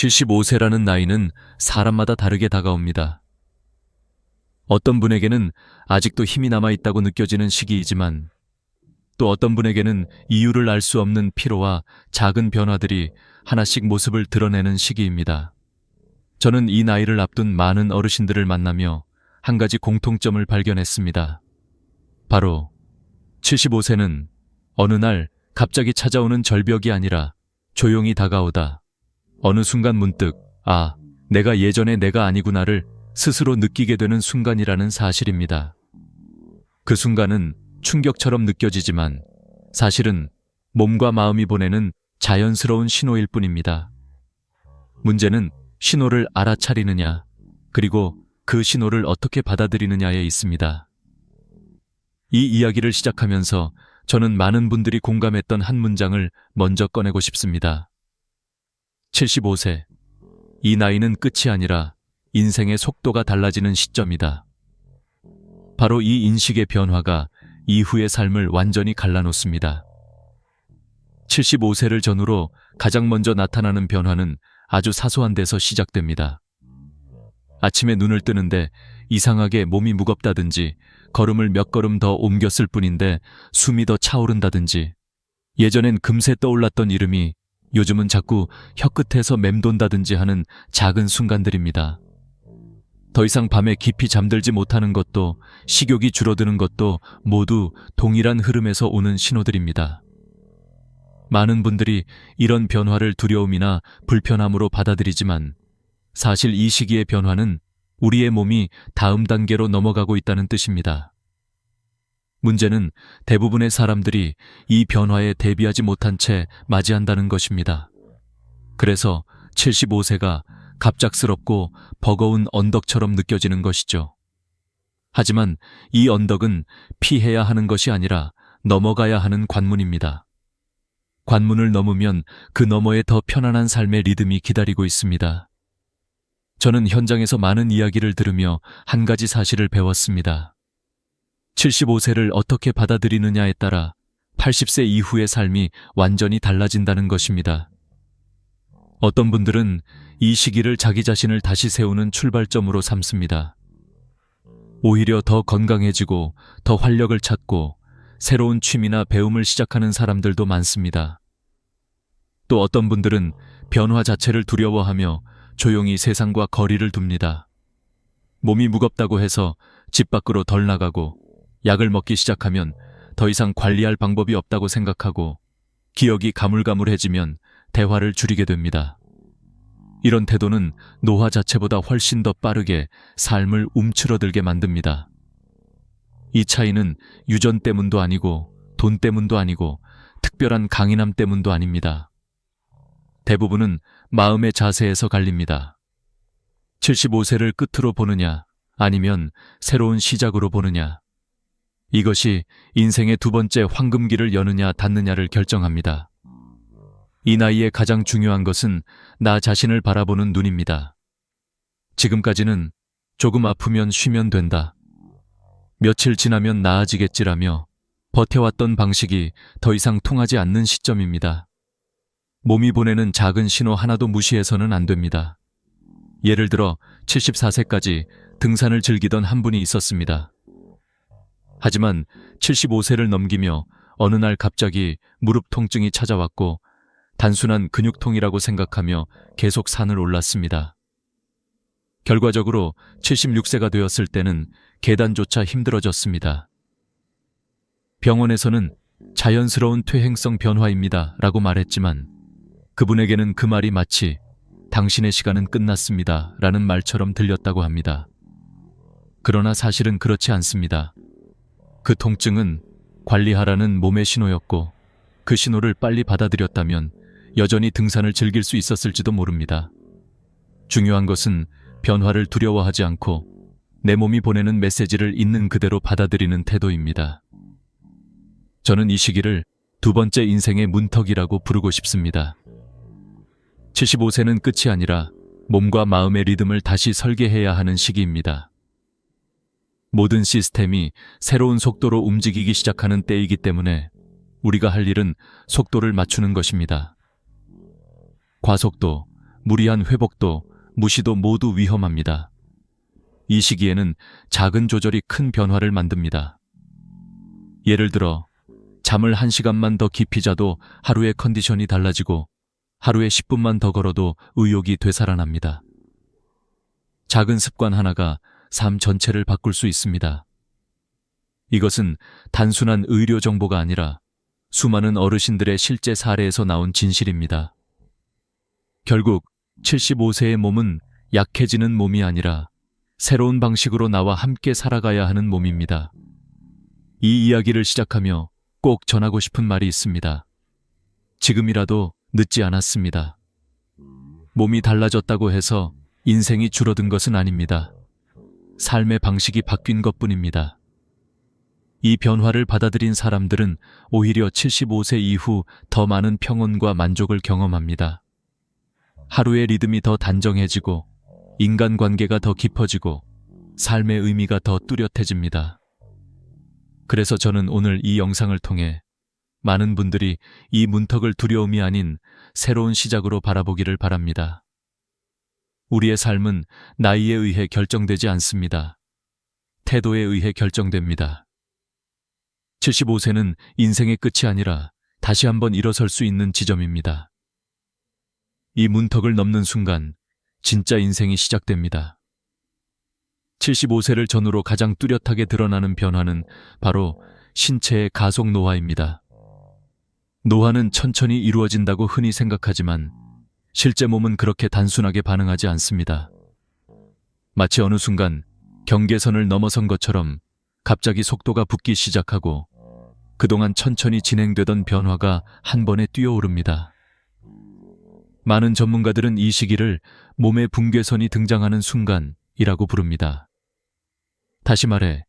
75세라는 나이는 사람마다 다르게 다가옵니다. 어떤 분에게는 아직도 힘이 남아있다고 느껴지는 시기이지만 또 어떤 분에게는 이유를 알 수 없는 피로와 작은 변화들이 하나씩 모습을 드러내는 시기입니다. 저는 이 나이를 앞둔 많은 어르신들을 만나며 한 가지 공통점을 발견했습니다. 바로 75세는 어느 날 갑자기 찾아오는 절벽이 아니라 조용히 다가오다 어느 순간 문득 내가 예전의 내가 아니구나를 스스로 느끼게 되는 순간이라는 사실입니다. 그 순간은 충격처럼 느껴지지만 사실은 몸과 마음이 보내는 자연스러운 신호일 뿐입니다. 문제는 신호를 알아차리느냐, 그리고 그 신호를 어떻게 받아들이느냐에 있습니다. 이 이야기를 시작하면서 저는 많은 분들이 공감했던 한 문장을 먼저 꺼내고 싶습니다. 75세. 이 나이는 끝이 아니라 인생의 속도가 달라지는 시점이다. 바로 이 인식의 변화가 이후의 삶을 완전히 갈라놓습니다. 75세를 전후로 가장 먼저 나타나는 변화는 아주 사소한 데서 시작됩니다. 아침에 눈을 뜨는데 이상하게 몸이 무겁다든지 걸음을 몇 걸음 더 옮겼을 뿐인데 숨이 더 차오른다든지 예전엔 금세 떠올랐던 이름이 요즘은 자꾸 혀끝에서 맴돈다든지 하는 작은 순간들입니다. 더 이상 밤에 깊이 잠들지 못하는 것도 식욕이 줄어드는 것도 모두 동일한 흐름에서 오는 신호들입니다. 많은 분들이 이런 변화를 두려움이나 불편함으로 받아들이지만 사실 이 시기의 변화는 우리의 몸이 다음 단계로 넘어가고 있다는 뜻입니다. 문제는 대부분의 사람들이 이 변화에 대비하지 못한 채 맞이한다는 것입니다. 그래서 75세가 갑작스럽고 버거운 언덕처럼 느껴지는 것이죠. 하지만 이 언덕은 피해야 하는 것이 아니라 넘어가야 하는 관문입니다. 관문을 넘으면 그 너머에 더 편안한 삶의 리듬이 기다리고 있습니다. 저는 현장에서 많은 이야기를 들으며 한 가지 사실을 배웠습니다. 75세를 어떻게 받아들이느냐에 따라 80세 이후의 삶이 완전히 달라진다는 것입니다. 어떤 분들은 이 시기를 자기 자신을 다시 세우는 출발점으로 삼습니다. 오히려 더 건강해지고 더 활력을 찾고 새로운 취미나 배움을 시작하는 사람들도 많습니다. 또 어떤 분들은 변화 자체를 두려워하며 조용히 세상과 거리를 둡니다. 몸이 무겁다고 해서 집 밖으로 덜 나가고 약을 먹기 시작하면 더 이상 관리할 방법이 없다고 생각하고 기억이 가물가물해지면 대화를 줄이게 됩니다. 이런 태도는 노화 자체보다 훨씬 더 빠르게 삶을 움츠러들게 만듭니다. 이 차이는 유전 때문도 아니고 돈 때문도 아니고 특별한 강인함 때문도 아닙니다. 대부분은 마음의 자세에서 갈립니다. 75세를 끝으로 보느냐 아니면 새로운 시작으로 보느냐. 이것이 인생의 두 번째 황금기를 여느냐 닫느냐를 결정합니다. 이 나이에 가장 중요한 것은 나 자신을 바라보는 눈입니다. 지금까지는 조금 아프면 쉬면 된다. 며칠 지나면 나아지겠지라며 버텨왔던 방식이 더 이상 통하지 않는 시점입니다. 몸이 보내는 작은 신호 하나도 무시해서는 안 됩니다. 예를 들어 74세까지 등산을 즐기던 한 분이 있었습니다. 하지만 75세를 넘기며 어느 날 갑자기 무릎 통증이 찾아왔고 단순한 근육통이라고 생각하며 계속 산을 올랐습니다. 결과적으로 76세가 되었을 때는 계단조차 힘들어졌습니다. 병원에서는 자연스러운 퇴행성 변화입니다 라고 말했지만 그분에게는 그 말이 마치 당신의 시간은 끝났습니다 라는 말처럼 들렸다고 합니다. 그러나 사실은 그렇지 않습니다. 그 통증은 관리하라는 몸의 신호였고 그 신호를 빨리 받아들였다면 여전히 등산을 즐길 수 있었을지도 모릅니다. 중요한 것은 변화를 두려워하지 않고 내 몸이 보내는 메시지를 있는 그대로 받아들이는 태도입니다. 저는 이 시기를 두 번째 인생의 문턱이라고 부르고 싶습니다. 75세는 끝이 아니라 몸과 마음의 리듬을 다시 설계해야 하는 시기입니다. 모든 시스템이 새로운 속도로 움직이기 시작하는 때이기 때문에 우리가 할 일은 속도를 맞추는 것입니다. 과속도, 무리한 회복도, 무시도 모두 위험합니다. 이 시기에는 작은 조절이 큰 변화를 만듭니다. 예를 들어 잠을 1시간만 더 깊이 자도 하루의 컨디션이 달라지고 하루에 10분만 더 걸어도 의욕이 되살아납니다. 작은 습관 하나가 삶 전체를 바꿀 수 있습니다. 이것은 단순한 의료 정보가 아니라 수많은 어르신들의 실제 사례에서 나온 진실입니다. 결국 75세의 몸은 약해지는 몸이 아니라 새로운 방식으로 나와 함께 살아가야 하는 몸입니다. 이 이야기를 시작하며 꼭 전하고 싶은 말이 있습니다. 지금이라도 늦지 않았습니다. 몸이 달라졌다고 해서 인생이 줄어든 것은 아닙니다. 삶의 방식이 바뀐 것뿐입니다. 이 변화를 받아들인 사람들은 오히려 75세 이후 더 많은 평온과 만족을 경험합니다. 하루의 리듬이 더 단정해지고 인간관계가 더 깊어지고 삶의 의미가 더 뚜렷해집니다. 그래서 저는 오늘 이 영상을 통해 많은 분들이 이 문턱을 두려움이 아닌 새로운 시작으로 바라보기를 바랍니다. 우리의 삶은 나이에 의해 결정되지 않습니다. 태도에 의해 결정됩니다. 75세는 인생의 끝이 아니라 다시 한번 일어설 수 있는 지점입니다. 이 문턱을 넘는 순간 진짜 인생이 시작됩니다. 75세를 전후로 가장 뚜렷하게 드러나는 변화는 바로 신체의 가속 노화입니다. 노화는 천천히 이루어진다고 흔히 생각하지만 실제 몸은 그렇게 단순하게 반응하지 않습니다. 마치 어느 순간 경계선을 넘어선 것처럼 갑자기 속도가 붙기 시작하고 그동안 천천히 진행되던 변화가 한 번에 뛰어오릅니다. 많은 전문가들은 이 시기를 몸의 붕괴선이 등장하는 순간이라고 부릅니다. 다시 말해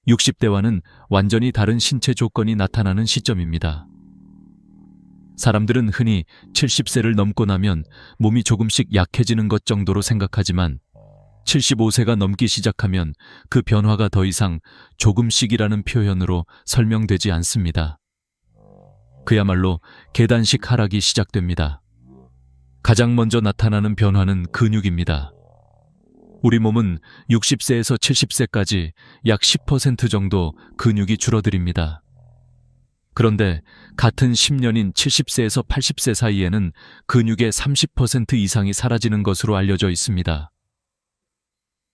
60대와는 완전히 다른 신체 조건이 나타나는 시점입니다. 사람들은 흔히 70세를 넘고 나면 몸이 조금씩 약해지는 것 정도로 생각하지만 75세가 넘기 시작하면 그 변화가 더 이상 조금씩이라는 표현으로 설명되지 않습니다. 그야말로 계단식 하락이 시작됩니다. 가장 먼저 나타나는 변화는 근육입니다. 우리 몸은 60세에서 70세까지 약 10% 정도 근육이 줄어듭니다. 그런데 같은 10년인 70세에서 80세 사이에는 근육의 30% 이상이 사라지는 것으로 알려져 있습니다.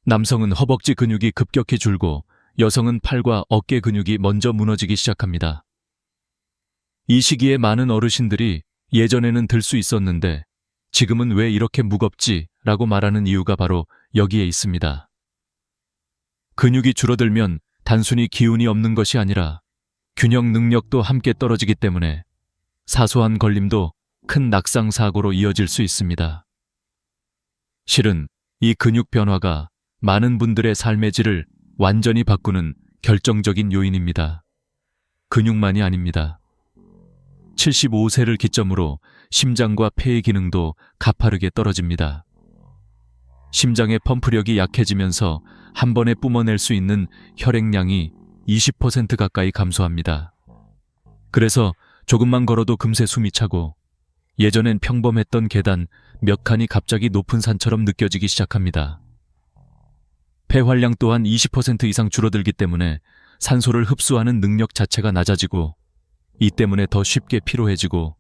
남성은 허벅지 근육이 급격히 줄고 여성은 팔과 어깨 근육이 먼저 무너지기 시작합니다. 이 시기에 많은 어르신들이 예전에는 들 수 있었는데 지금은 왜 이렇게 무겁지? 라고 말하는 이유가 바로 여기에 있습니다. 근육이 줄어들면 단순히 기운이 없는 것이 아니라 균형 능력도 함께 떨어지기 때문에 사소한 걸림도 큰 낙상 사고로 이어질 수 있습니다. 실은 이 근육 변화가 많은 분들의 삶의 질을 완전히 바꾸는 결정적인 요인입니다. 근육만이 아닙니다. 75세를 기점으로 심장과 폐의 기능도 가파르게 떨어집니다. 심장의 펌프력이 약해지면서 한 번에 뿜어낼 수 있는 혈액량이 20% 가까이 감소합니다. 그래서 조금만 걸어도 금세 숨이 차고 예전엔 평범했던 계단 몇 칸이 갑자기 높은 산처럼 느껴지기 시작합니다. 폐활량 또한 20% 이상 줄어들기 때문에 산소를 흡수하는 능력 자체가 낮아지고 이 때문에 더 쉽게 피로해지고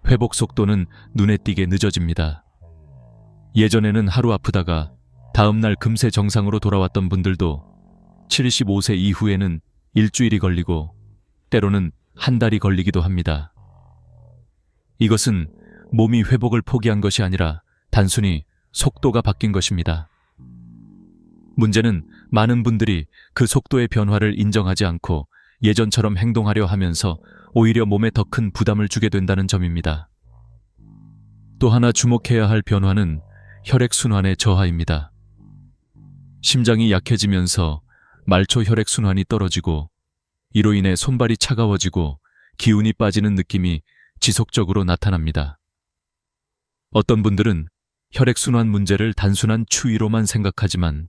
회복 속도는 눈에 띄게 늦어집니다. 예전에는 하루 아프다가 다음날 금세 정상으로 돌아왔던 분들도 75세 이후에는 일주일이 걸리고 때로는 한 달이 걸리기도 합니다. 이것은 몸이 회복을 포기한 것이 아니라 단순히 속도가 바뀐 것입니다. 문제는 많은 분들이 그 속도의 변화를 인정하지 않고 예전처럼 행동하려 하면서 오히려 몸에 더 큰 부담을 주게 된다는 점입니다. 또 하나 주목해야 할 변화는 혈액순환의 저하입니다. 심장이 약해지면서 말초 혈액순환이 떨어지고 이로 인해 손발이 차가워지고 기운이 빠지는 느낌이 지속적으로 나타납니다. 어떤 분들은 혈액순환 문제를 단순한 추위로만 생각하지만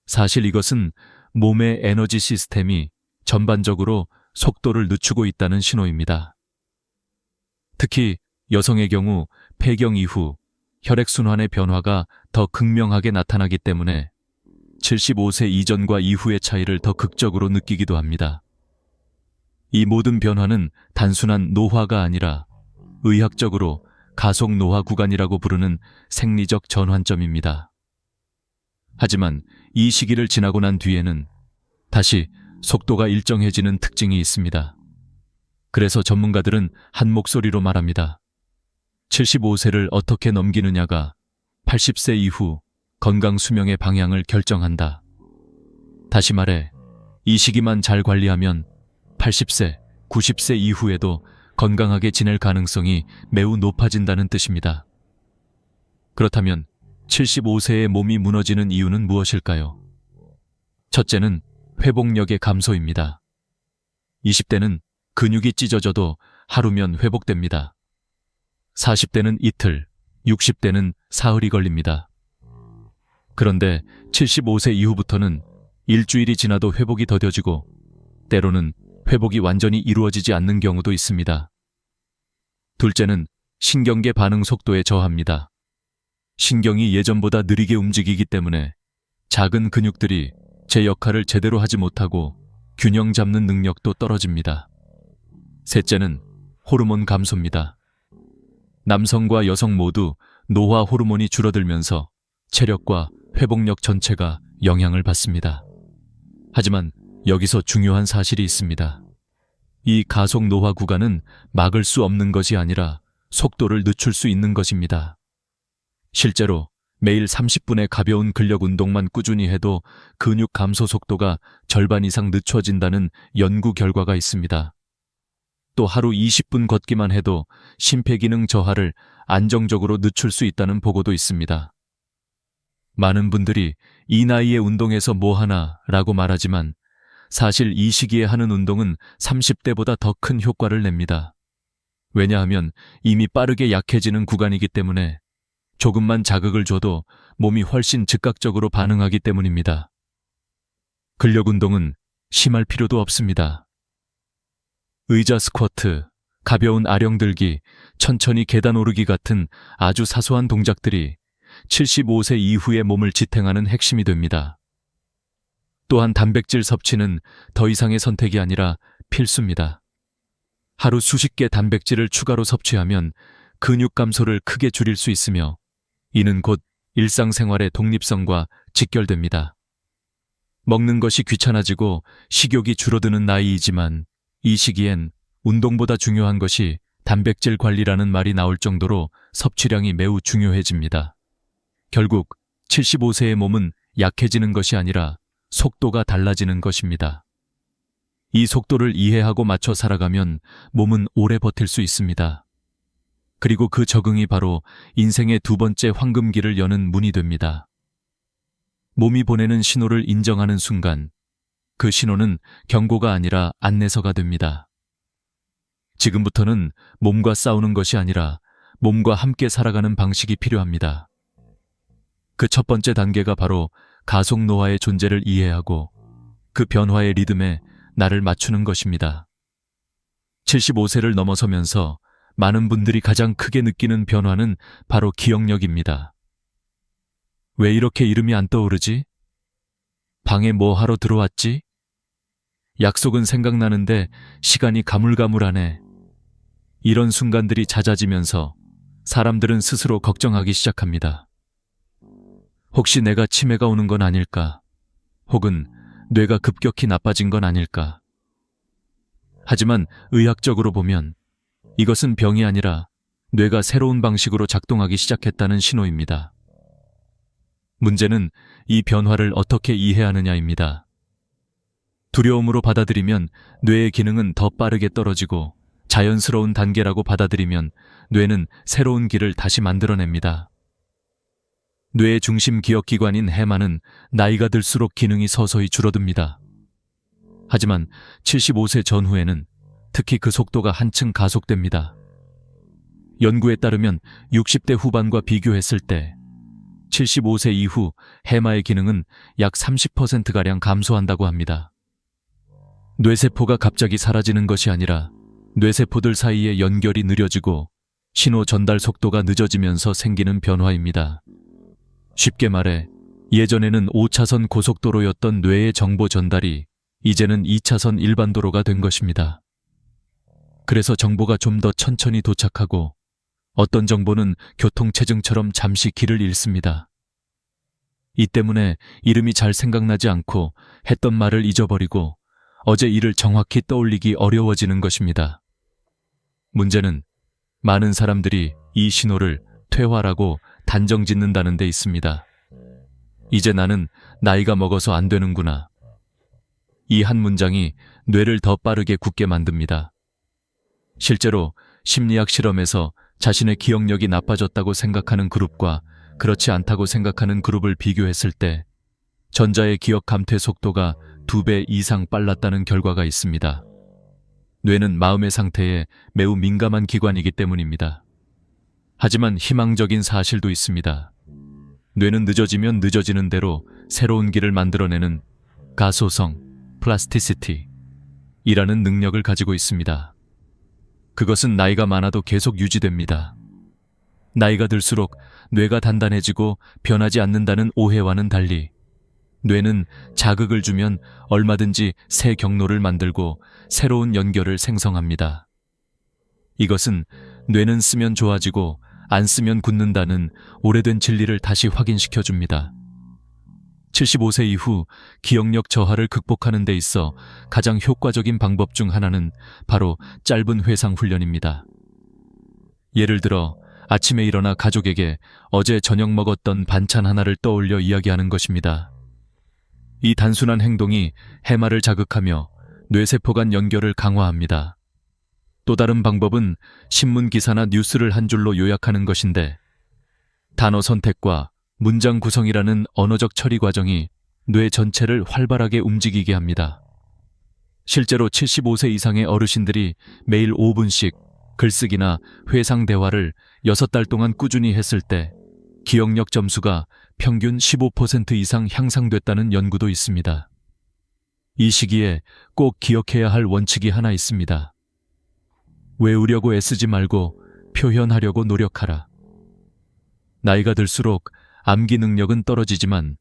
사실 이것은 몸의 에너지 시스템이 전반적으로 속도를 늦추고 있다는 신호입니다. 특히 여성의 경우 폐경 이후 혈액순환의 변화가 더 극명하게 나타나기 때문에 75세 이전과 이후의 차이를 더 극적으로 느끼기도 합니다. 이 모든 변화는 단순한 노화가 아니라 의학적으로 가속 노화 구간이라고 부르는 생리적 전환점입니다. 하지만 이 시기를 지나고 난 뒤에는 다시 속도가 일정해지는 특징이 있습니다. 그래서 전문가들은 한 목소리로 말합니다. 75세를 어떻게 넘기느냐가 80세 이후 건강 수명의 방향을 결정한다. 다시 말해, 이 시기만 잘 관리하면 80세, 90세 이후에도 건강하게 지낼 가능성이 매우 높아진다는 뜻입니다. 그렇다면 75세의 몸이 무너지는 이유는 무엇일까요? 첫째는 회복력의 감소입니다. 20대는 근육이 찢어져도 하루면 회복됩니다. 40대는 이틀, 60대는 사흘이 걸립니다. 그런데 75세 이후부터는 일주일이 지나도 회복이 더뎌지고 때로는 회복이 완전히 이루어지지 않는 경우도 있습니다. 둘째는 신경계 반응 속도에 저하입니다. 신경이 예전보다 느리게 움직이기 때문에 작은 근육들이 제 역할을 제대로 하지 못하고 균형 잡는 능력도 떨어집니다. 셋째는 호르몬 감소입니다. 남성과 여성 모두 노화 호르몬이 줄어들면서 체력과 회복력 전체가 영향을 받습니다. 하지만 여기서 중요한 사실이 있습니다. 이 가속 노화 구간은 막을 수 없는 것이 아니라 속도를 늦출 수 있는 것입니다. 실제로 매일 30분의 가벼운 근력 운동만 꾸준히 해도 근육 감소 속도가 절반 이상 늦춰진다는 연구 결과가 있습니다. 또 하루 20분 걷기만 해도 심폐기능 저하를 안정적으로 늦출 수 있다는 보고도 있습니다. 많은 분들이 이 나이에 운동해서 뭐하나 라고 말하지만 사실 이 시기에 하는 운동은 30대보다 더 큰 효과를 냅니다. 왜냐하면 이미 빠르게 약해지는 구간이기 때문에 조금만 자극을 줘도 몸이 훨씬 즉각적으로 반응하기 때문입니다. 근력 운동은 심할 필요도 없습니다. 의자 스쿼트, 가벼운 아령 들기, 천천히 계단 오르기 같은 아주 사소한 동작들이 75세 이후의 몸을 지탱하는 핵심이 됩니다. 또한 단백질 섭취는 더 이상의 선택이 아니라 필수입니다. 하루 수십 개 단백질을 추가로 섭취하면 근육 감소를 크게 줄일 수 있으며 이는 곧 일상생활의 독립성과 직결됩니다. 먹는 것이 귀찮아지고 식욕이 줄어드는 나이이지만 이 시기엔 운동보다 중요한 것이 단백질 관리라는 말이 나올 정도로 섭취량이 매우 중요해집니다. 결국 75세의 몸은 약해지는 것이 아니라 속도가 달라지는 것입니다. 이 속도를 이해하고 맞춰 살아가면 몸은 오래 버틸 수 있습니다. 그리고 그 적응이 바로 인생의 두 번째 황금기를 여는 문이 됩니다. 몸이 보내는 신호를 인정하는 순간 그 신호는 경고가 아니라 안내서가 됩니다. 지금부터는 몸과 싸우는 것이 아니라 몸과 함께 살아가는 방식이 필요합니다. 그 첫 번째 단계가 바로 가속 노화의 존재를 이해하고 그 변화의 리듬에 나를 맞추는 것입니다. 75세를 넘어서면서 많은 분들이 가장 크게 느끼는 변화는 바로 기억력입니다. 왜 이렇게 이름이 안 떠오르지? 방에 뭐 하러 들어왔지? 약속은 생각나는데 시간이 가물가물하네. 이런 순간들이 잦아지면서 사람들은 스스로 걱정하기 시작합니다. 혹시 내가 치매가 오는 건 아닐까? 혹은 뇌가 급격히 나빠진 건 아닐까? 하지만 의학적으로 보면 이것은 병이 아니라 뇌가 새로운 방식으로 작동하기 시작했다는 신호입니다. 문제는 이 변화를 어떻게 이해하느냐입니다. 두려움으로 받아들이면 뇌의 기능은 더 빠르게 떨어지고 자연스러운 단계라고 받아들이면 뇌는 새로운 길을 다시 만들어냅니다. 뇌의 중심 기억기관인 해마는 나이가 들수록 기능이 서서히 줄어듭니다. 하지만 75세 전후에는 특히 그 속도가 한층 가속됩니다. 연구에 따르면 60대 후반과 비교했을 때 75세 이후 해마의 기능은 약 30%가량 감소한다고 합니다. 뇌세포가 갑자기 사라지는 것이 아니라 뇌세포들 사이의 연결이 느려지고 신호 전달 속도가 늦어지면서 생기는 변화입니다. 쉽게 말해 예전에는 5차선 고속도로였던 뇌의 정보 전달이 이제는 2차선 일반도로가 된 것입니다. 그래서 정보가 좀 더 천천히 도착하고 어떤 정보는 교통체증처럼 잠시 길을 잃습니다. 이 때문에 이름이 잘 생각나지 않고 했던 말을 잊어버리고 어제 일을 정확히 떠올리기 어려워지는 것입니다. 문제는 많은 사람들이 이 신호를 퇴화라고 단정 짓는다는 데 있습니다. 이제 나는 나이가 먹어서 안 되는구나. 이 한 문장이 뇌를 더 빠르게 굳게 만듭니다. 실제로 심리학 실험에서 자신의 기억력이 나빠졌다고 생각하는 그룹과 그렇지 않다고 생각하는 그룹을 비교했을 때 전자의 기억 감퇴 속도가 2배 이상 빨랐다는 결과가 있습니다. 뇌는 마음의 상태에 매우 민감한 기관이기 때문입니다. 하지만 희망적인 사실도 있습니다. 뇌는 늦어지면 늦어지는 대로 새로운 길을 만들어내는 가소성, 플라스티시티 이라는 능력을 가지고 있습니다. 그것은 나이가 많아도 계속 유지됩니다. 나이가 들수록 뇌가 단단해지고 변하지 않는다는 오해와는 달리 뇌는 자극을 주면 얼마든지 새 경로를 만들고 새로운 연결을 생성합니다. 이것은 뇌는 쓰면 좋아지고 안 쓰면 굳는다는 오래된 진리를 다시 확인시켜 줍니다. 75세 이후 기억력 저하를 극복하는 데 있어 가장 효과적인 방법 중 하나는 바로 짧은 회상 훈련입니다. 예를 들어 아침에 일어나 가족에게 어제 저녁 먹었던 반찬 하나를 떠올려 이야기하는 것입니다. 이 단순한 행동이 해마를 자극하며 뇌세포 간 연결을 강화합니다. 또 다른 방법은 신문 기사나 뉴스를 한 줄로 요약하는 것인데 단어 선택과 문장 구성이라는 언어적 처리 과정이 뇌 전체를 활발하게 움직이게 합니다. 실제로 75세 이상의 어르신들이 매일 5분씩 글쓰기나 회상 대화를 6달 동안 꾸준히 했을 때 기억력 점수가 평균 15% 이상 향상됐다는 연구도 있습니다. 이 시기에 꼭 기억해야 할 원칙이 하나 있습니다. 외우려고 애쓰지 말고 표현하려고 노력하라. 나이가 들수록 암기 능력은 떨어지지만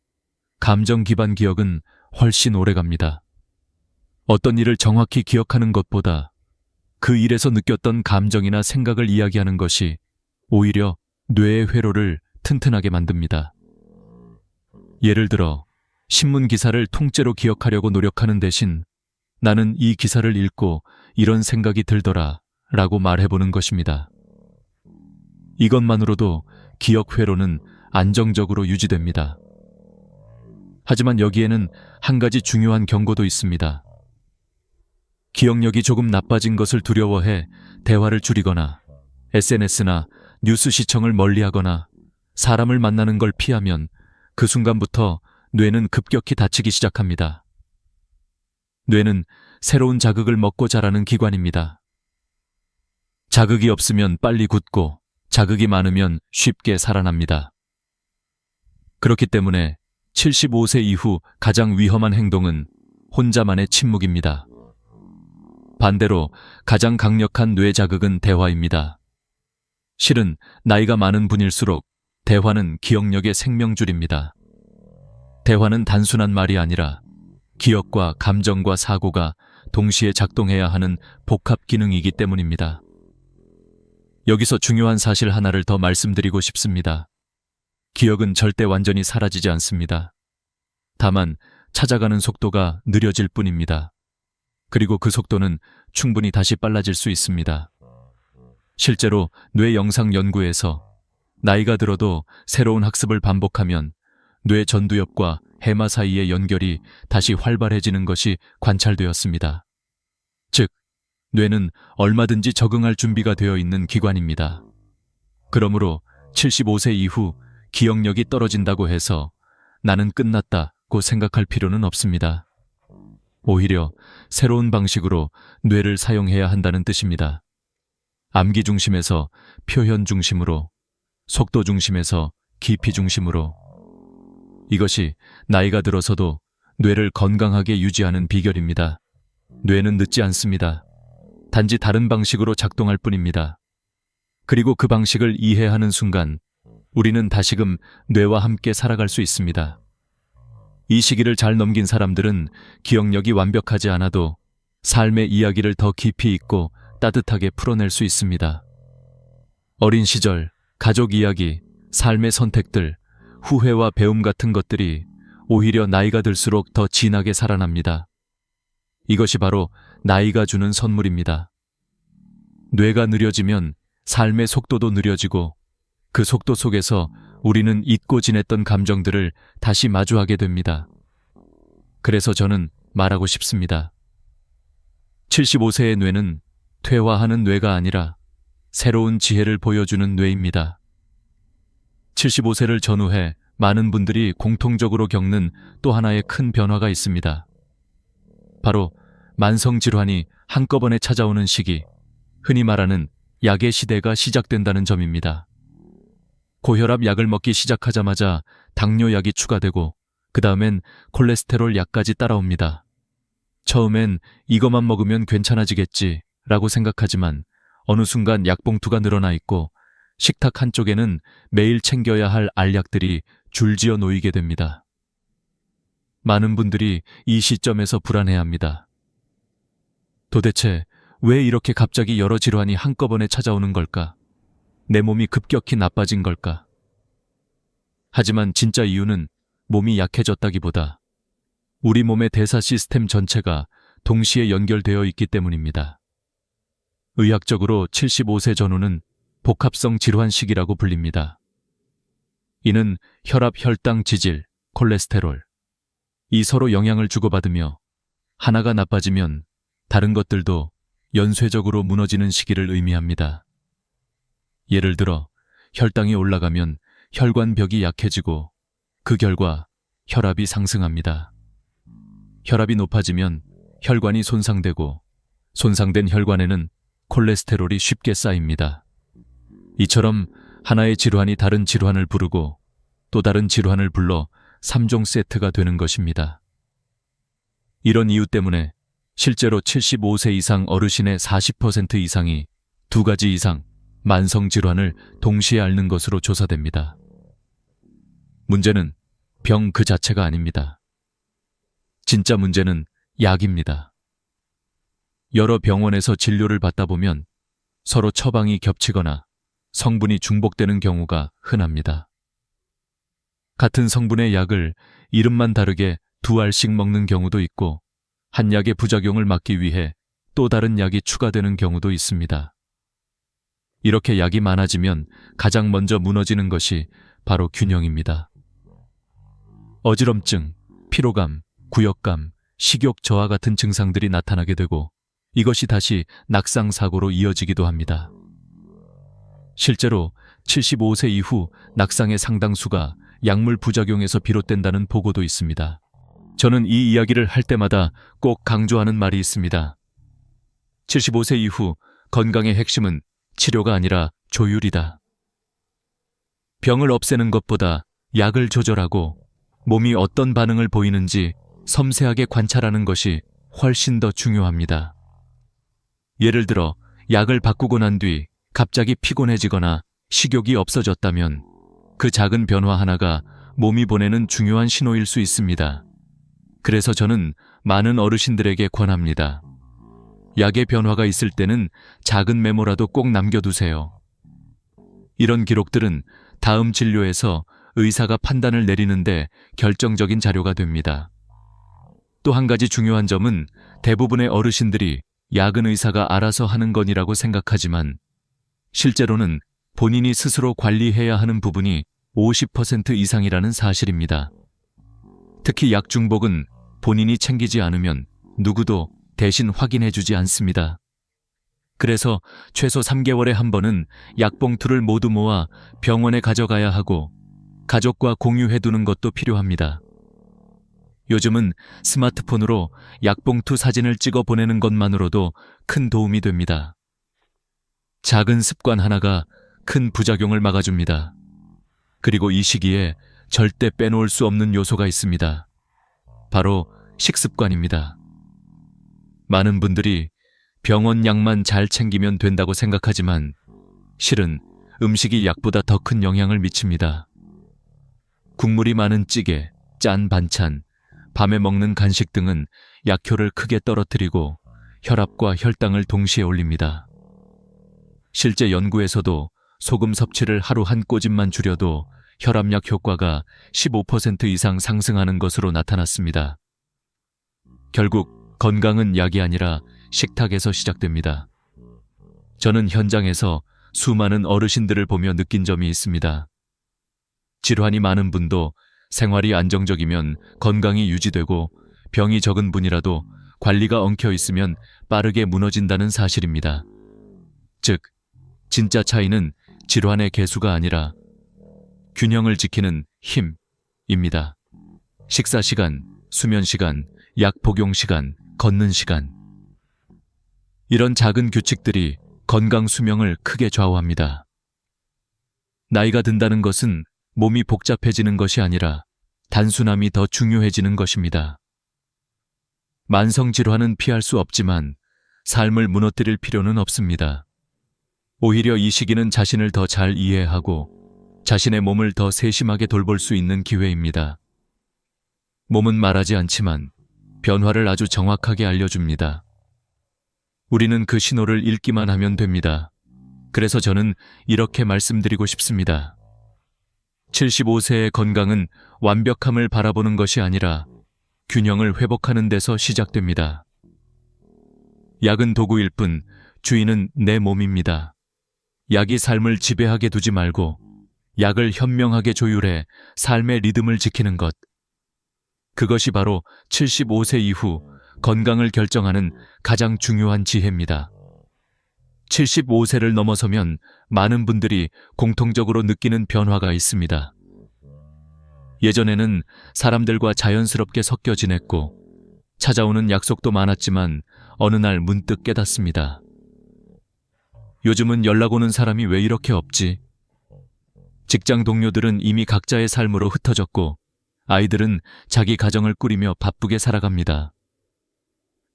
감정 기반 기억은 훨씬 오래갑니다. 어떤 일을 정확히 기억하는 것보다 그 일에서 느꼈던 감정이나 생각을 이야기하는 것이 오히려 뇌의 회로를 튼튼하게 만듭니다. 예를 들어 신문 기사를 통째로 기억하려고 노력하는 대신 나는 이 기사를 읽고 이런 생각이 들더라 라고 말해보는 것입니다. 이것만으로도 기억 회로는 안정적으로 유지됩니다. 하지만 여기에는 한 가지 중요한 경고도 있습니다. 기억력이 조금 나빠진 것을 두려워해 대화를 줄이거나 SNS나 뉴스 시청을 멀리하거나 사람을 만나는 걸 피하면 그 순간부터 뇌는 급격히 다치기 시작합니다. 뇌는 새로운 자극을 먹고 자라는 기관입니다. 자극이 없으면 빨리 굳고 자극이 많으면 쉽게 살아납니다. 그렇기 때문에 75세 이후 가장 위험한 행동은 혼자만의 침묵입니다. 반대로 가장 강력한 뇌 자극은 대화입니다. 실은 나이가 많은 분일수록 대화는 기억력의 생명줄입니다. 대화는 단순한 말이 아니라 기억과 감정과 사고가 동시에 작동해야 하는 복합 기능이기 때문입니다. 여기서 중요한 사실 하나를 더 말씀드리고 싶습니다. 기억은 절대 완전히 사라지지 않습니다. 다만 찾아가는 속도가 느려질 뿐입니다. 그리고 그 속도는 충분히 다시 빨라질 수 있습니다. 실제로 뇌 영상 연구에서 나이가 들어도 새로운 학습을 반복하면 뇌 전두엽과 해마 사이의 연결이 다시 활발해지는 것이 관찰되었습니다. 즉, 뇌는 얼마든지 적응할 준비가 되어 있는 기관입니다. 그러므로 75세 이후 기억력이 떨어진다고 해서 나는 끝났다고 생각할 필요는 없습니다. 오히려 새로운 방식으로 뇌를 사용해야 한다는 뜻입니다. 암기 중심에서 표현 중심으로, 속도 중심에서 깊이 중심으로. 이것이 나이가 들어서도 뇌를 건강하게 유지하는 비결입니다. 뇌는 늦지 않습니다. 단지 다른 방식으로 작동할 뿐입니다. 그리고 그 방식을 이해하는 순간 우리는 다시금 뇌와 함께 살아갈 수 있습니다. 이 시기를 잘 넘긴 사람들은 기억력이 완벽하지 않아도 삶의 이야기를 더 깊이 있고 따뜻하게 풀어낼 수 있습니다. 어린 시절, 가족 이야기, 삶의 선택들, 후회와 배움 같은 것들이 오히려 나이가 들수록 더 진하게 살아납니다. 이것이 바로 나이가 주는 선물입니다. 뇌가 느려지면 삶의 속도도 느려지고 그 속도 속에서 우리는 잊고 지냈던 감정들을 다시 마주하게 됩니다. 그래서 저는 말하고 싶습니다. 75세의 뇌는 퇴화하는 뇌가 아니라 새로운 지혜를 보여주는 뇌입니다. 75세를 전후해 많은 분들이 공통적으로 겪는 또 하나의 큰 변화가 있습니다. 바로 만성질환이 한꺼번에 찾아오는 시기, 흔히 말하는 약의 시대가 시작된다는 점입니다. 고혈압 약을 먹기 시작하자마자 당뇨 약이 추가되고 그 다음엔 콜레스테롤 약까지 따라옵니다. 처음엔 이것만 먹으면 괜찮아지겠지 라고 생각하지만 어느 순간 약봉투가 늘어나 있고 식탁 한쪽에는 매일 챙겨야 할 알약들이 줄지어 놓이게 됩니다. 많은 분들이 이 시점에서 불안해합니다. 도대체 왜 이렇게 갑자기 여러 질환이 한꺼번에 찾아오는 걸까? 내 몸이 급격히 나빠진 걸까? 하지만 진짜 이유는 몸이 약해졌다기보다 우리 몸의 대사 시스템 전체가 동시에 연결되어 있기 때문입니다. 의학적으로 75세 전후는 복합성 질환 시기라고 불립니다. 이는 혈압, 혈당, 지질, 콜레스테롤, 이 서로 영향을 주고받으며 하나가 나빠지면 다른 것들도 연쇄적으로 무너지는 시기를 의미합니다. 예를 들어 혈당이 올라가면 혈관벽이 약해지고 그 결과 혈압이 상승합니다. 혈압이 높아지면 혈관이 손상되고 손상된 혈관에는 콜레스테롤이 쉽게 쌓입니다. 이처럼 하나의 질환이 다른 질환을 부르고 또 다른 질환을 불러 3종 세트가 되는 것입니다. 이런 이유 때문에 실제로 75세 이상 어르신의 40% 이상이 2가지 이상 만성질환을 동시에 앓는 것으로 조사됩니다. 문제는 병 그 자체가 아닙니다. 진짜 문제는 약입니다. 여러 병원에서 진료를 받다 보면 서로 처방이 겹치거나 성분이 중복되는 경우가 흔합니다. 같은 성분의 약을 이름만 다르게 2알씩 먹는 경우도 있고 한 약의 부작용을 막기 위해 또 다른 약이 추가되는 경우도 있습니다. 이렇게 약이 많아지면 가장 먼저 무너지는 것이 바로 균형입니다. 어지럼증, 피로감, 구역감, 식욕 저하 같은 증상들이 나타나게 되고 이것이 다시 낙상사고로 이어지기도 합니다. 실제로 75세 이후 낙상의 상당수가 약물 부작용에서 비롯된다는 보고도 있습니다. 저는 이 이야기를 할 때마다 꼭 강조하는 말이 있습니다. 75세 이후 건강의 핵심은 치료가 아니라 조율이다. 병을 없애는 것보다 약을 조절하고 몸이 어떤 반응을 보이는지 섬세하게 관찰하는 것이 훨씬 더 중요합니다. 예를 들어 약을 바꾸고 난 뒤 갑자기 피곤해지거나 식욕이 없어졌다면 그 작은 변화 하나가 몸이 보내는 중요한 신호일 수 있습니다. 그래서 저는 많은 어르신들에게 권합니다. 약의 변화가 있을 때는 작은 메모라도 꼭 남겨두세요. 이런 기록들은 다음 진료에서 의사가 판단을 내리는데 결정적인 자료가 됩니다. 또 한 가지 중요한 점은 대부분의 어르신들이 약은 의사가 알아서 하는 건이라고 생각하지만 실제로는 본인이 스스로 관리해야 하는 부분이 50% 이상이라는 사실입니다. 특히 약 중복은 본인이 챙기지 않으면 누구도 대신 확인해주지 않습니다. 그래서 최소 3개월에 한 번은 약봉투를 모두 모아 병원에 가져가야 하고 가족과 공유해두는 것도 필요합니다. 요즘은 스마트폰으로 약봉투 사진을 찍어 보내는 것만으로도 큰 도움이 됩니다. 작은 습관 하나가 큰 부작용을 막아줍니다. 그리고 이 시기에 절대 빼놓을 수 없는 요소가 있습니다. 바로 식습관입니다. 많은 분들이 병원 약만 잘 챙기면 된다고 생각하지만 실은 음식이 약보다 더 큰 영향을 미칩니다. 국물이 많은 찌개, 짠 반찬, 밤에 먹는 간식 등은 약효를 크게 떨어뜨리고 혈압과 혈당을 동시에 올립니다. 실제 연구에서도 소금 섭취를 하루 한 꼬집만 줄여도 혈압약 효과가 15% 이상 상승하는 것으로 나타났습니다. 결국 건강은 약이 아니라 식탁에서 시작됩니다. 저는 현장에서 수많은 어르신들을 보며 느낀 점이 있습니다. 질환이 많은 분도 생활이 안정적이면 건강이 유지되고 병이 적은 분이라도 관리가 엉켜 있으면 빠르게 무너진다는 사실입니다. 즉, 진짜 차이는 질환의 개수가 아니라 균형을 지키는 힘입니다. 식사 시간, 수면 시간, 약 복용 시간, 걷는 시간. 이런 작은 규칙들이 건강 수명을 크게 좌우합니다. 나이가 든다는 것은 몸이 복잡해지는 것이 아니라 단순함이 더 중요해지는 것입니다. 만성질환은 피할 수 없지만 삶을 무너뜨릴 필요는 없습니다. 오히려 이 시기는 자신을 더 잘 이해하고 자신의 몸을 더 세심하게 돌볼 수 있는 기회입니다. 몸은 말하지 않지만 변화를 아주 정확하게 알려줍니다. 우리는 그 신호를 읽기만 하면 됩니다. 그래서 저는 이렇게 말씀드리고 싶습니다. 75세의 건강은 완벽함을 바라보는 것이 아니라 균형을 회복하는 데서 시작됩니다. 약은 도구일 뿐 주인은 내 몸입니다. 약이 삶을 지배하게 두지 말고 약을 현명하게 조율해 삶의 리듬을 지키는 것. 그것이 바로 75세 이후 건강을 결정하는 가장 중요한 지혜입니다. 75세를 넘어서면 많은 분들이 공통적으로 느끼는 변화가 있습니다. 예전에는 사람들과 자연스럽게 섞여 지냈고 찾아오는 약속도 많았지만 어느 날 문득 깨닫습니다. 요즘은 연락 오는 사람이 왜 이렇게 없지? 직장 동료들은 이미 각자의 삶으로 흩어졌고 아이들은 자기 가정을 꾸리며 바쁘게 살아갑니다.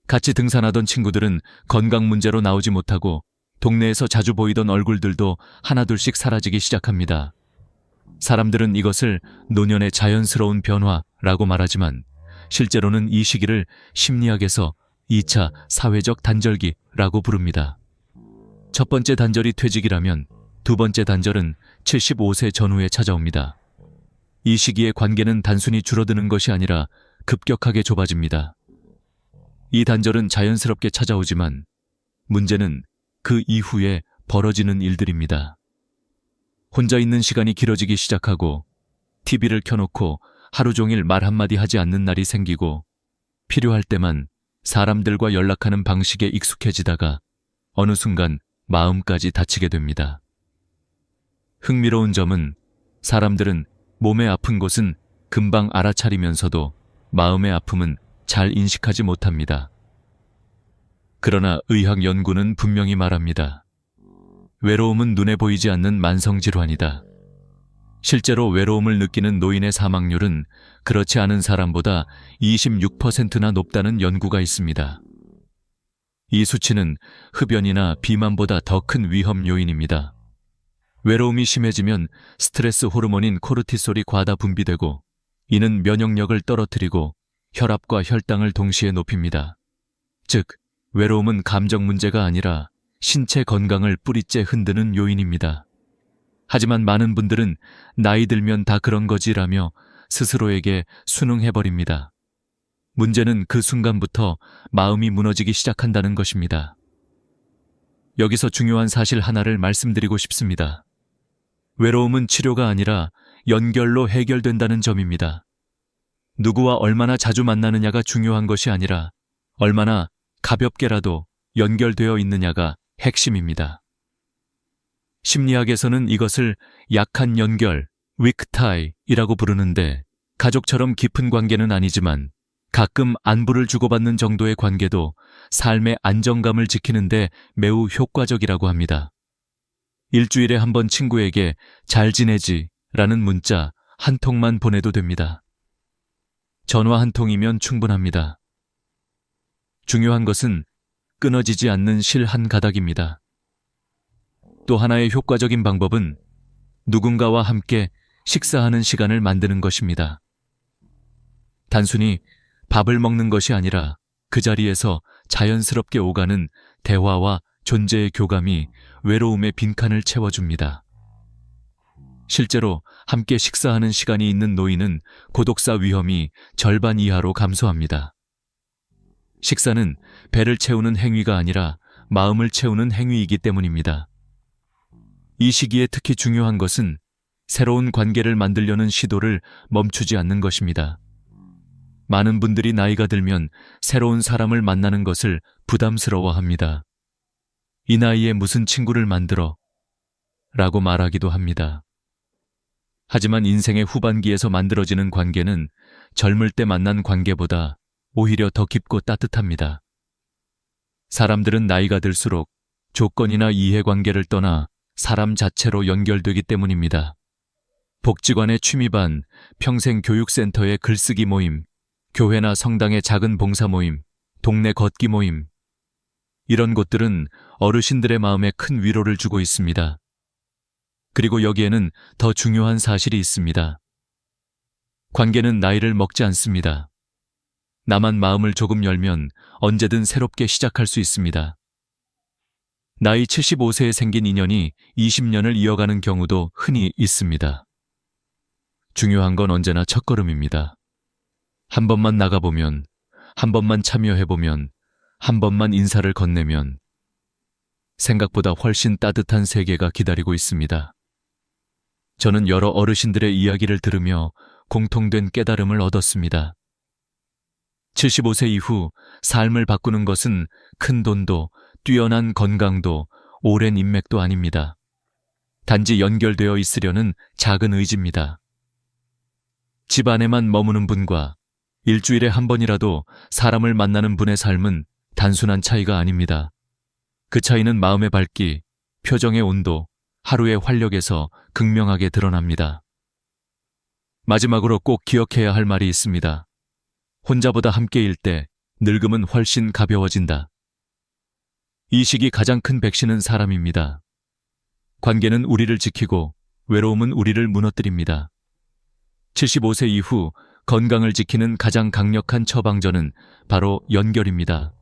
같이 등산하던 친구들은 건강 문제로 나오지 못하고 동네에서 자주 보이던 얼굴들도 하나둘씩 사라지기 시작합니다. 사람들은 이것을 노년의 자연스러운 변화라고 말하지만 실제로는 이 시기를 심리학에서 2차 사회적 단절기라고 부릅니다. 첫 번째 단절이 퇴직이라면 두 번째 단절은 75세 전후에 찾아옵니다. 이 시기의 관계는 단순히 줄어드는 것이 아니라 급격하게 좁아집니다. 이 단절은 자연스럽게 찾아오지만 문제는 그 이후에 벌어지는 일들입니다. 혼자 있는 시간이 길어지기 시작하고 TV를 켜놓고 하루 종일 말 한마디 하지 않는 날이 생기고 필요할 때만 사람들과 연락하는 방식에 익숙해지다가 어느 순간 마음까지 다치게 됩니다. 흥미로운 점은 사람들은 몸의 아픈 곳은 금방 알아차리면서도 마음의 아픔은 잘 인식하지 못합니다. 그러나 의학 연구는 분명히 말합니다. 외로움은 눈에 보이지 않는 만성질환이다. 실제로 외로움을 느끼는 노인의 사망률은 그렇지 않은 사람보다 26%나 높다는 연구가 있습니다. 이 수치는 흡연이나 비만보다 더 큰 위험 요인입니다. 외로움이 심해지면 스트레스 호르몬인 코르티솔이 과다 분비되고 이는 면역력을 떨어뜨리고 혈압과 혈당을 동시에 높입니다. 즉, 외로움은 감정 문제가 아니라 신체 건강을 뿌리째 흔드는 요인입니다. 하지만 많은 분들은 나이 들면 다 그런 거지라며 스스로에게 순응해버립니다. 문제는 그 순간부터 마음이 무너지기 시작한다는 것입니다. 여기서 중요한 사실 하나를 말씀드리고 싶습니다. 외로움은 치료가 아니라 연결로 해결된다는 점입니다. 누구와 얼마나 자주 만나느냐가 중요한 것이 아니라 얼마나 가볍게라도 연결되어 있느냐가 핵심입니다. 심리학에서는 이것을 약한 연결, weak tie이라고 부르는데 가족처럼 깊은 관계는 아니지만 가끔 안부를 주고받는 정도의 관계도 삶의 안정감을 지키는데 매우 효과적이라고 합니다. 일주일에 한 번 친구에게 잘 지내지? 라는 문자 한 통만 보내도 됩니다. 전화 한 통이면 충분합니다. 중요한 것은 끊어지지 않는 실 한 가닥입니다. 또 하나의 효과적인 방법은 누군가와 함께 식사하는 시간을 만드는 것입니다. 단순히 밥을 먹는 것이 아니라 그 자리에서 자연스럽게 오가는 대화와 존재의 교감이 외로움의 빈칸을 채워줍니다. 실제로 함께 식사하는 시간이 있는 노인은 고독사 위험이 절반 이하로 감소합니다. 식사는 배를 채우는 행위가 아니라 마음을 채우는 행위이기 때문입니다. 이 시기에 특히 중요한 것은 새로운 관계를 만들려는 시도를 멈추지 않는 것입니다. 많은 분들이 나이가 들면 새로운 사람을 만나는 것을 부담스러워합니다. 이 나이에 무슨 친구를 만들어? 라고 말하기도 합니다. 하지만 인생의 후반기에서 만들어지는 관계는 젊을 때 만난 관계보다 오히려 더 깊고 따뜻합니다. 사람들은 나이가 들수록 조건이나 이해관계를 떠나 사람 자체로 연결되기 때문입니다. 복지관의 취미반, 평생교육센터의 글쓰기 모임, 교회나 성당의 작은 봉사 모임, 동네 걷기 모임, 이런 곳들은 어르신들의 마음에 큰 위로를 주고 있습니다. 그리고 여기에는 더 중요한 사실이 있습니다. 관계는 나이를 먹지 않습니다. 나만 마음을 조금 열면 언제든 새롭게 시작할 수 있습니다. 나이 75세에 생긴 인연이 20년을 이어가는 경우도 흔히 있습니다. 중요한 건 언제나 첫걸음입니다. 한 번만 나가보면, 한 번만 참여해보면, 한 번만 인사를 건네면 생각보다 훨씬 따뜻한 세계가 기다리고 있습니다. 저는 여러 어르신들의 이야기를 들으며 공통된 깨달음을 얻었습니다. 75세 이후 삶을 바꾸는 것은 큰 돈도, 뛰어난 건강도, 오랜 인맥도 아닙니다. 단지 연결되어 있으려는 작은 의지입니다. 집 안에만 머무는 분과 일주일에 한 번이라도 사람을 만나는 분의 삶은 단순한 차이가 아닙니다. 그 차이는 마음의 밝기, 표정의 온도, 하루의 활력에서 극명하게 드러납니다. 마지막으로 꼭 기억해야 할 말이 있습니다. 혼자보다 함께일 때 늙음은 훨씬 가벼워진다. 이 시기 가장 큰 백신은 사람입니다. 관계는 우리를 지키고 외로움은 우리를 무너뜨립니다. 75세 이후 건강을 지키는 가장 강력한 처방전은 바로 연결입니다.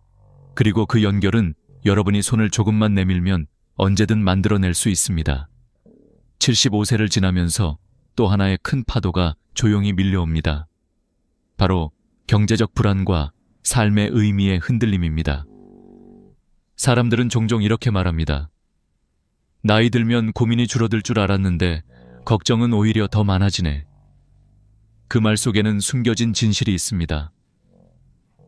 그리고 그 연결은 여러분이 손을 조금만 내밀면 언제든 만들어낼 수 있습니다. 75세를 지나면서 또 하나의 큰 파도가 조용히 밀려옵니다. 바로 경제적 불안과 삶의 의미의 흔들림입니다. 사람들은 종종 이렇게 말합니다. 나이 들면 고민이 줄어들 줄 알았는데 걱정은 오히려 더 많아지네. 그 말 속에는 숨겨진 진실이 있습니다.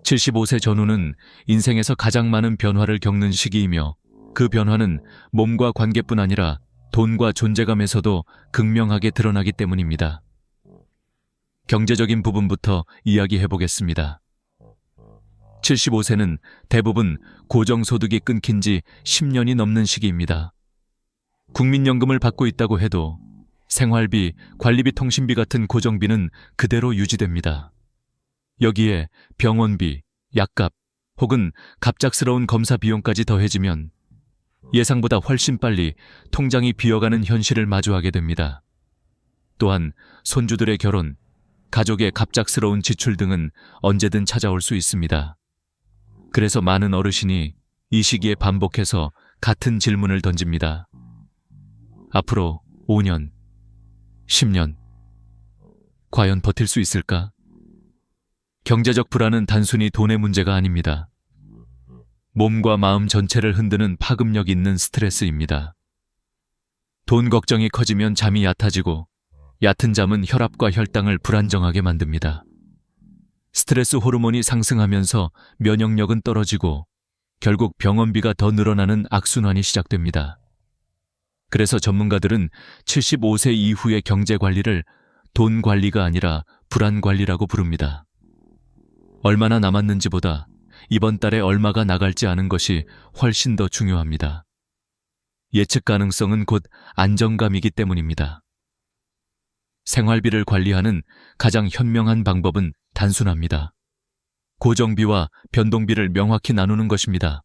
75세 전후는 인생에서 가장 많은 변화를 겪는 시기이며 그 변화는 몸과 관계뿐 아니라 돈과 존재감에서도 극명하게 드러나기 때문입니다. 경제적인 부분부터 이야기해 보겠습니다. 75세는 대부분 고정소득이 끊긴 지 10년이 넘는 시기입니다. 국민연금을 받고 있다고 해도 생활비, 관리비, 통신비 같은 고정비는 그대로 유지됩니다. 여기에 병원비, 약값 혹은 갑작스러운 검사 비용까지 더해지면 예상보다 훨씬 빨리 통장이 비어가는 현실을 마주하게 됩니다. 또한 손주들의 결혼, 가족의 갑작스러운 지출 등은 언제든 찾아올 수 있습니다. 그래서 많은 어르신이 이 시기에 반복해서 같은 질문을 던집니다. 앞으로 5년, 10년, 과연 버틸 수 있을까? 경제적 불안은 단순히 돈의 문제가 아닙니다. 몸과 마음 전체를 흔드는 파급력 있는 스트레스입니다. 돈 걱정이 커지면 잠이 얕아지고 얕은 잠은 혈압과 혈당을 불안정하게 만듭니다. 스트레스 호르몬이 상승하면서 면역력은 떨어지고 결국 병원비가 더 늘어나는 악순환이 시작됩니다. 그래서 전문가들은 75세 이후의 경제 관리를 돈 관리가 아니라 불안 관리라고 부릅니다. 얼마나 남았는지보다 이번 달에 얼마가 나갈지 아는 것이 훨씬 더 중요합니다. 예측 가능성은 곧 안정감이기 때문입니다. 생활비를 관리하는 가장 현명한 방법은 단순합니다. 고정비와 변동비를 명확히 나누는 것입니다.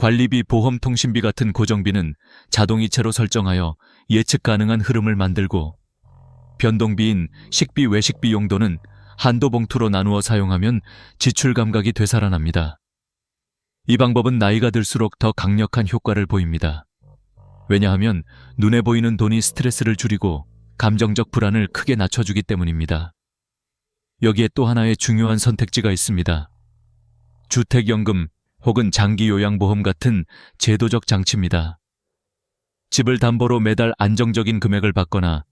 관리비, 보험, 통신비 같은 고정비는 자동이체로 설정하여 예측 가능한 흐름을 만들고, 변동비인 식비, 외식비 용도는 한도 봉투로 나누어 사용하면 지출 감각이 되살아납니다. 이 방법은 나이가 들수록 더 강력한 효과를 보입니다. 왜냐하면 눈에 보이는 돈이 스트레스를 줄이고 감정적 불안을 크게 낮춰주기 때문입니다. 여기에 또 하나의 중요한 선택지가 있습니다. 주택연금 혹은 장기요양보험 같은 제도적 장치입니다. 집을 담보로 매달 안정적인 금액을 받거나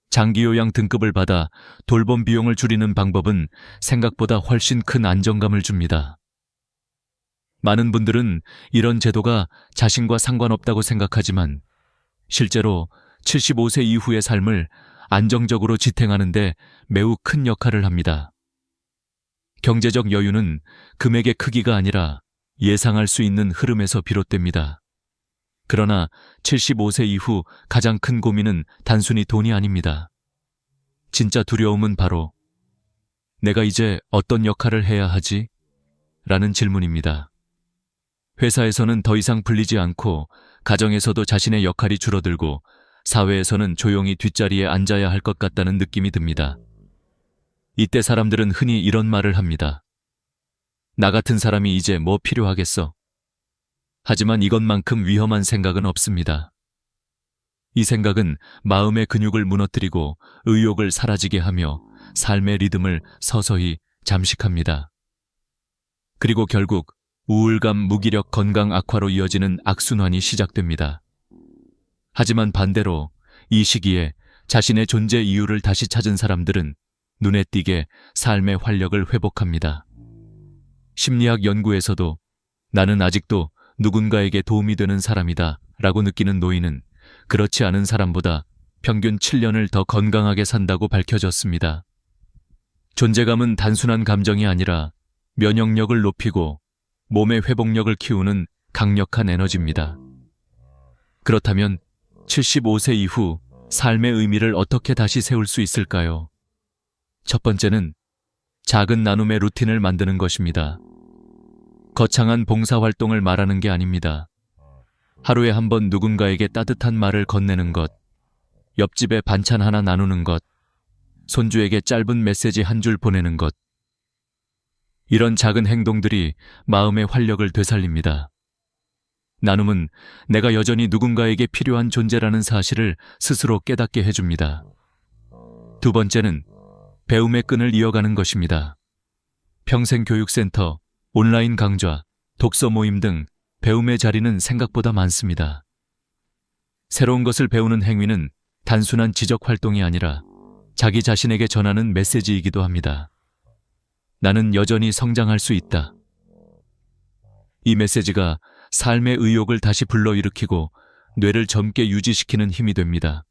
장기요양 등급을 받아 돌봄 비용을 줄이는 방법은 생각보다 훨씬 큰 안정감을 줍니다. 많은 분들은 이런 제도가 자신과 상관없다고 생각하지만 실제로 75세 이후의 삶을 안정적으로 지탱하는 데 매우 큰 역할을 합니다. 경제적 여유는 금액의 크기가 아니라 예상할 수 있는 흐름에서 비롯됩니다. 그러나 75세 이후 가장 큰 고민은 단순히 돈이 아닙니다. 진짜 두려움은 바로 내가 이제 어떤 역할을 해야 하지? 라는 질문입니다. 회사에서는 더 이상 불리지 않고 가정에서도 자신의 역할이 줄어들고 사회에서는 조용히 뒷자리에 앉아야 할 것 같다는 느낌이 듭니다. 이때 사람들은 흔히 이런 말을 합니다. 나 같은 사람이 이제 뭐 필요하겠어? 하지만 이것만큼 위험한 생각은 없습니다. 이 생각은 마음의 근육을 무너뜨리고 의욕을 사라지게 하며 삶의 리듬을 서서히 잠식합니다. 그리고 결국 우울감, 무기력, 건강 악화로 이어지는 악순환이 시작됩니다. 하지만 반대로 이 시기에 자신의 존재 이유를 다시 찾은 사람들은 눈에 띄게 삶의 활력을 회복합니다. 심리학 연구에서도 나는 아직도 누군가에게 도움이 되는 사람이다 라고 느끼는 노인은 그렇지 않은 사람보다 평균 7년을 더 건강하게 산다고 밝혀졌습니다. 존재감은 단순한 감정이 아니라 면역력을 높이고 몸의 회복력을 키우는 강력한 에너지입니다. 그렇다면 75세 이후 삶의 의미를 어떻게 다시 세울 수 있을까요? 첫 번째는 작은 나눔의 루틴을 만드는 것입니다. 거창한 봉사활동을 말하는 게 아닙니다. 하루에 한 번 누군가에게 따뜻한 말을 건네는 것, 옆집에 반찬 하나 나누는 것, 손주에게 짧은 메시지 한 줄 보내는 것. 이런 작은 행동들이 마음의 활력을 되살립니다. 나눔은 내가 여전히 누군가에게 필요한 존재라는 사실을 스스로 깨닫게 해줍니다. 두 번째는 배움의 끈을 이어가는 것입니다. 평생교육센터, 온라인 강좌, 독서 모임 등 배움의 자리는 생각보다 많습니다. 새로운 것을 배우는 행위는 단순한 지적 활동이 아니라 자기 자신에게 전하는 메시지이기도 합니다. 나는 여전히 성장할 수 있다. 이 메시지가 삶의 의욕을 다시 불러일으키고 뇌를 젊게 유지시키는 힘이 됩니다.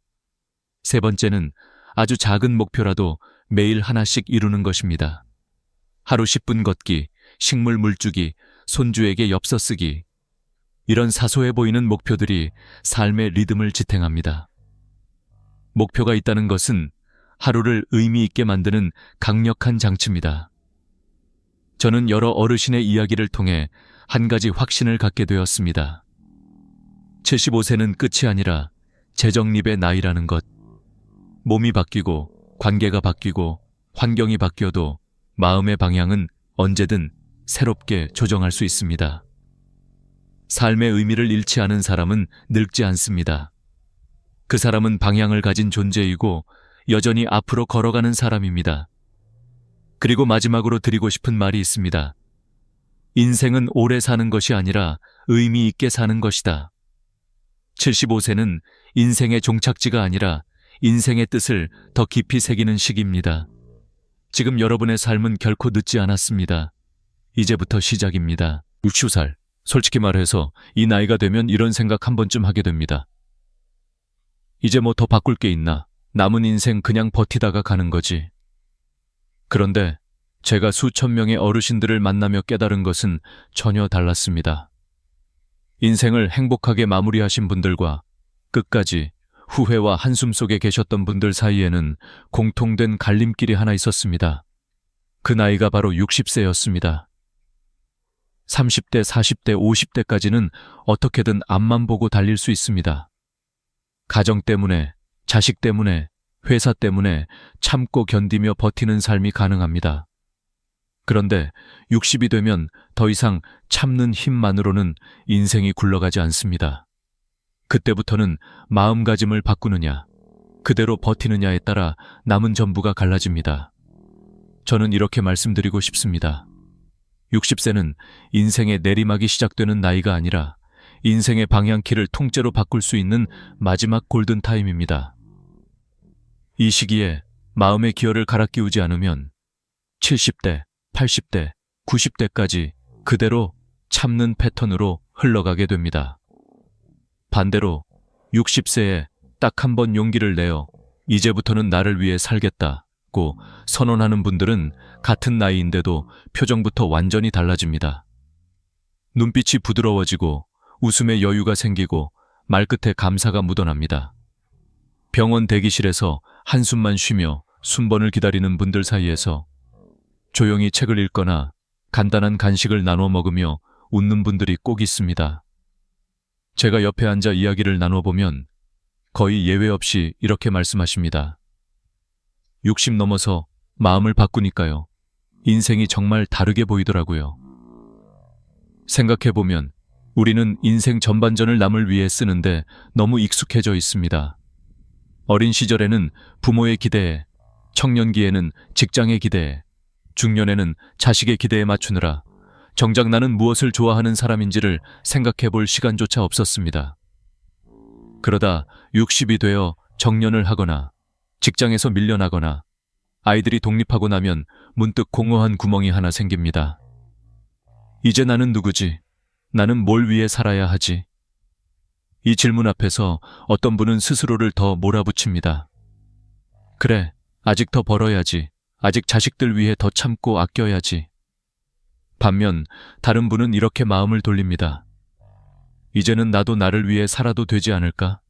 세 번째는 아주 작은 목표라도 매일 하나씩 이루는 것입니다. 하루 10분 걷기, 식물 물 주기, 손주에게 엽서 쓰기. 이런 사소해 보이는 목표들이 삶의 리듬을 지탱합니다. 목표가 있다는 것은 하루를 의미 있게 만드는 강력한 장치입니다. 저는 여러 어르신의 이야기를 통해 한 가지 확신을 갖게 되었습니다. 75세는 끝이 아니라 재정립의 나이라는 것. 몸이 바뀌고 관계가 바뀌고 환경이 바뀌어도 마음의 방향은 언제든 새롭게 조정할 수 있습니다. 삶의 의미를 잃지 않은 사람은 늙지 않습니다. 그 사람은 방향을 가진 존재이고 여전히 앞으로 걸어가는 사람입니다. 그리고 마지막으로 드리고 싶은 말이 있습니다. 인생은 오래 사는 것이 아니라 의미 있게 사는 것이다. 75세는 인생의 종착지가 아니라 인생의 뜻을 더 깊이 새기는 시기입니다. 지금 여러분의 삶은 결코 늦지 않았습니다. 이제부터 시작입니다. 60살. 솔직히 말해서 이 나이가 되면 이런 생각 한 번쯤 하게 됩니다. 이제 뭐 더 바꿀 게 있나? 남은 인생 그냥 버티다가 가는 거지. 그런데 제가 수천 명의 어르신들을 만나며 깨달은 것은 전혀 달랐습니다. 인생을 행복하게 마무리하신 분들과 끝까지 후회와 한숨 속에 계셨던 분들 사이에는 공통된 갈림길이 하나 있었습니다. 그 나이가 바로 60세였습니다. 30대, 40대, 50대까지는 어떻게든 앞만 보고 달릴 수 있습니다. 가정 때문에, 자식 때문에, 회사 때문에 참고 견디며 버티는 삶이 가능합니다. 그런데 60이 되면 더 이상 참는 힘만으로는 인생이 굴러가지 않습니다. 그때부터는 마음가짐을 바꾸느냐, 그대로 버티느냐에 따라 남은 전부가 갈라집니다. 저는 이렇게 말씀드리고 싶습니다. 60세는 인생의 내리막이 시작되는 나이가 아니라 인생의 방향키를 통째로 바꿀 수 있는 마지막 골든타임입니다. 이 시기에 마음의 기어를 갈아 끼우지 않으면 70대, 80대, 90대까지 그대로 참는 패턴으로 흘러가게 됩니다. 반대로 60세에 딱 한 번 용기를 내어 이제부터는 나를 위해 살겠다고 선언하는 분들은 같은 나이인데도 표정부터 완전히 달라집니다. 눈빛이 부드러워지고 웃음에 여유가 생기고 말끝에 감사가 묻어납니다. 병원 대기실에서 한숨만 쉬며 순번을 기다리는 분들 사이에서 조용히 책을 읽거나 간단한 간식을 나눠 먹으며 웃는 분들이 꼭 있습니다. 제가 옆에 앉아 이야기를 나눠보면 거의 예외 없이 이렇게 말씀하십니다. 60 넘어서 마음을 바꾸니까요. 인생이 정말 다르게 보이더라고요. 생각해보면 우리는 인생 전반전을 남을 위해 쓰는데 너무 익숙해져 있습니다. 어린 시절에는 부모의 기대에, 청년기에는 직장의 기대에, 중년에는 자식의 기대에 맞추느라 정작 나는 무엇을 좋아하는 사람인지를 생각해볼 시간조차 없었습니다. 그러다 60이 되어 정년을 하거나 직장에서 밀려나거나 아이들이 독립하고 나면 문득 공허한 구멍이 하나 생깁니다. 이제 나는 누구지? 나는 뭘 위해 살아야 하지? 이 질문 앞에서 어떤 분은 스스로를 더 몰아붙입니다. 그래, 아직 더 벌어야지. 아직 자식들 위해 더 참고 아껴야지. 반면 다른 분은 이렇게 마음을 돌립니다. 이제는 나도 나를 위해 살아도 되지 않을까?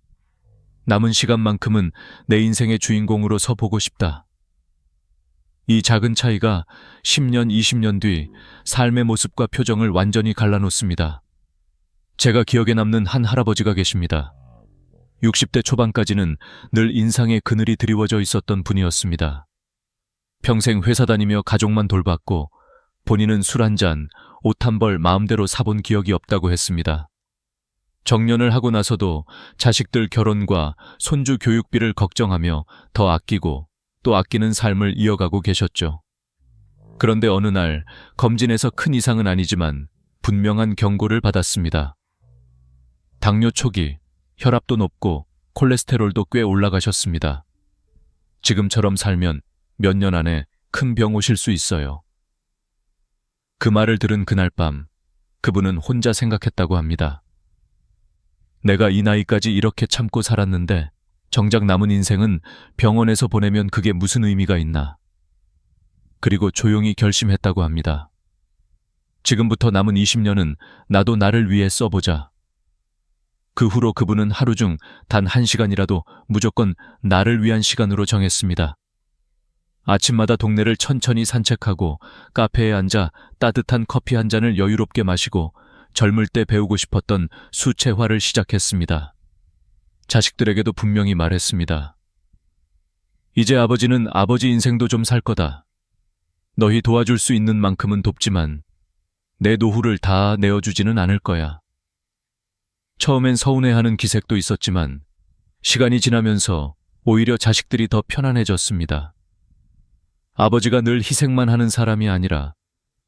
남은 시간만큼은 내 인생의 주인공으로 서보고 싶다. 이 작은 차이가 10년, 20년 뒤 삶의 모습과 표정을 완전히 갈라놓습니다. 제가 기억에 남는 한 할아버지가 계십니다. 60대 초반까지는 늘 인상에 그늘이 드리워져 있었던 분이었습니다. 평생 회사 다니며 가족만 돌봤고 본인은 술 한 잔, 옷 한 벌 마음대로 사본 기억이 없다고 했습니다. 정년을 하고 나서도 자식들 결혼과 손주 교육비를 걱정하며 더 아끼고 또 아끼는 삶을 이어가고 계셨죠. 그런데 어느 날 검진에서 큰 이상은 아니지만 분명한 경고를 받았습니다. 당뇨 초기, 혈압도 높고 콜레스테롤도 꽤 올라가셨습니다. 지금처럼 살면 몇 년 안에 큰 병 오실 수 있어요. 그 말을 들은 그날 밤, 그분은 혼자 생각했다고 합니다. 내가 이 나이까지 이렇게 참고 살았는데 정작 남은 인생은 병원에서 보내면 그게 무슨 의미가 있나. 그리고 조용히 결심했다고 합니다. 지금부터 남은 20년은 나도 나를 위해 써보자. 그 후로 그분은 하루 중 단 1시간이라도 무조건 나를 위한 시간으로 정했습니다. 아침마다 동네를 천천히 산책하고 카페에 앉아 따뜻한 커피 한 잔을 여유롭게 마시고 젊을 때 배우고 싶었던 수채화를 시작했습니다. 자식들에게도 분명히 말했습니다. 이제 아버지는 아버지 인생도 좀 살 거다. 너희 도와줄 수 있는 만큼은 돕지만 내 노후를 다 내어주지는 않을 거야. 처음엔 서운해하는 기색도 있었지만 시간이 지나면서 오히려 자식들이 더 편안해졌습니다. 아버지가 늘 희생만 하는 사람이 아니라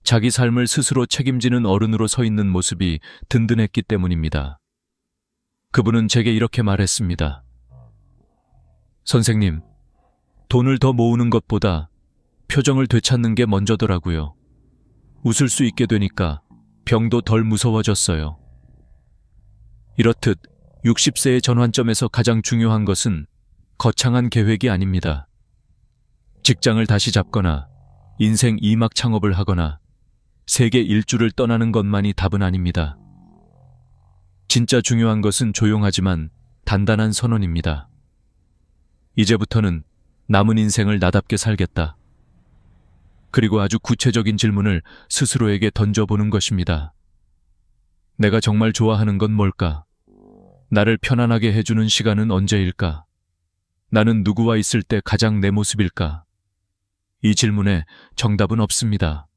자기 삶을 스스로 책임지는 어른으로 서 있는 모습이 든든했기 때문입니다. 그분은 제게 이렇게 말했습니다. 선생님, 돈을 더 모으는 것보다 표정을 되찾는 게 먼저더라고요. 웃을 수 있게 되니까 병도 덜 무서워졌어요. 이렇듯 60세의 전환점에서 가장 중요한 것은 거창한 계획이 아닙니다. 직장을 다시 잡거나 인생 2막 창업을 하거나 세계 일주를 떠나는 것만이 답은 아닙니다. 진짜 중요한 것은 조용하지만 단단한 선언입니다. 이제부터는 남은 인생을 나답게 살겠다. 그리고 아주 구체적인 질문을 스스로에게 던져보는 것입니다. 내가 정말 좋아하는 건 뭘까? 나를 편안하게 해주는 시간은 언제일까? 나는 누구와 있을 때 가장 내 모습일까? 이 질문에 정답은 없습니다.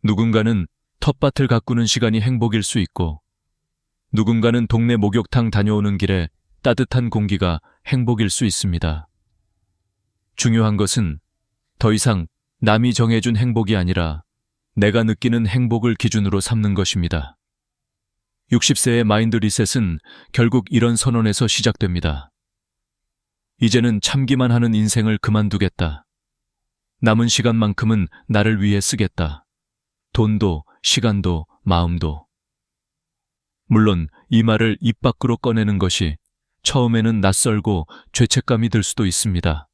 누군가는 텃밭을 가꾸는 시간이 행복일 수 있고, 누군가는 동네 목욕탕 다녀오는 길에 따뜻한 공기가 행복일 수 있습니다. 중요한 것은 더 이상 남이 정해준 행복이 아니라 내가 느끼는 행복을 기준으로 삼는 것입니다. 60세의 마인드 리셋은 결국 이런 선언에서 시작됩니다. 이제는 참기만 하는 인생을 그만두겠다. 남은 시간만큼은 나를 위해 쓰겠다. 돈도, 시간도, 마음도. 물론 이 말을 입 밖으로 꺼내는 것이 처음에는 낯설고 죄책감이 들 수도 있습니다.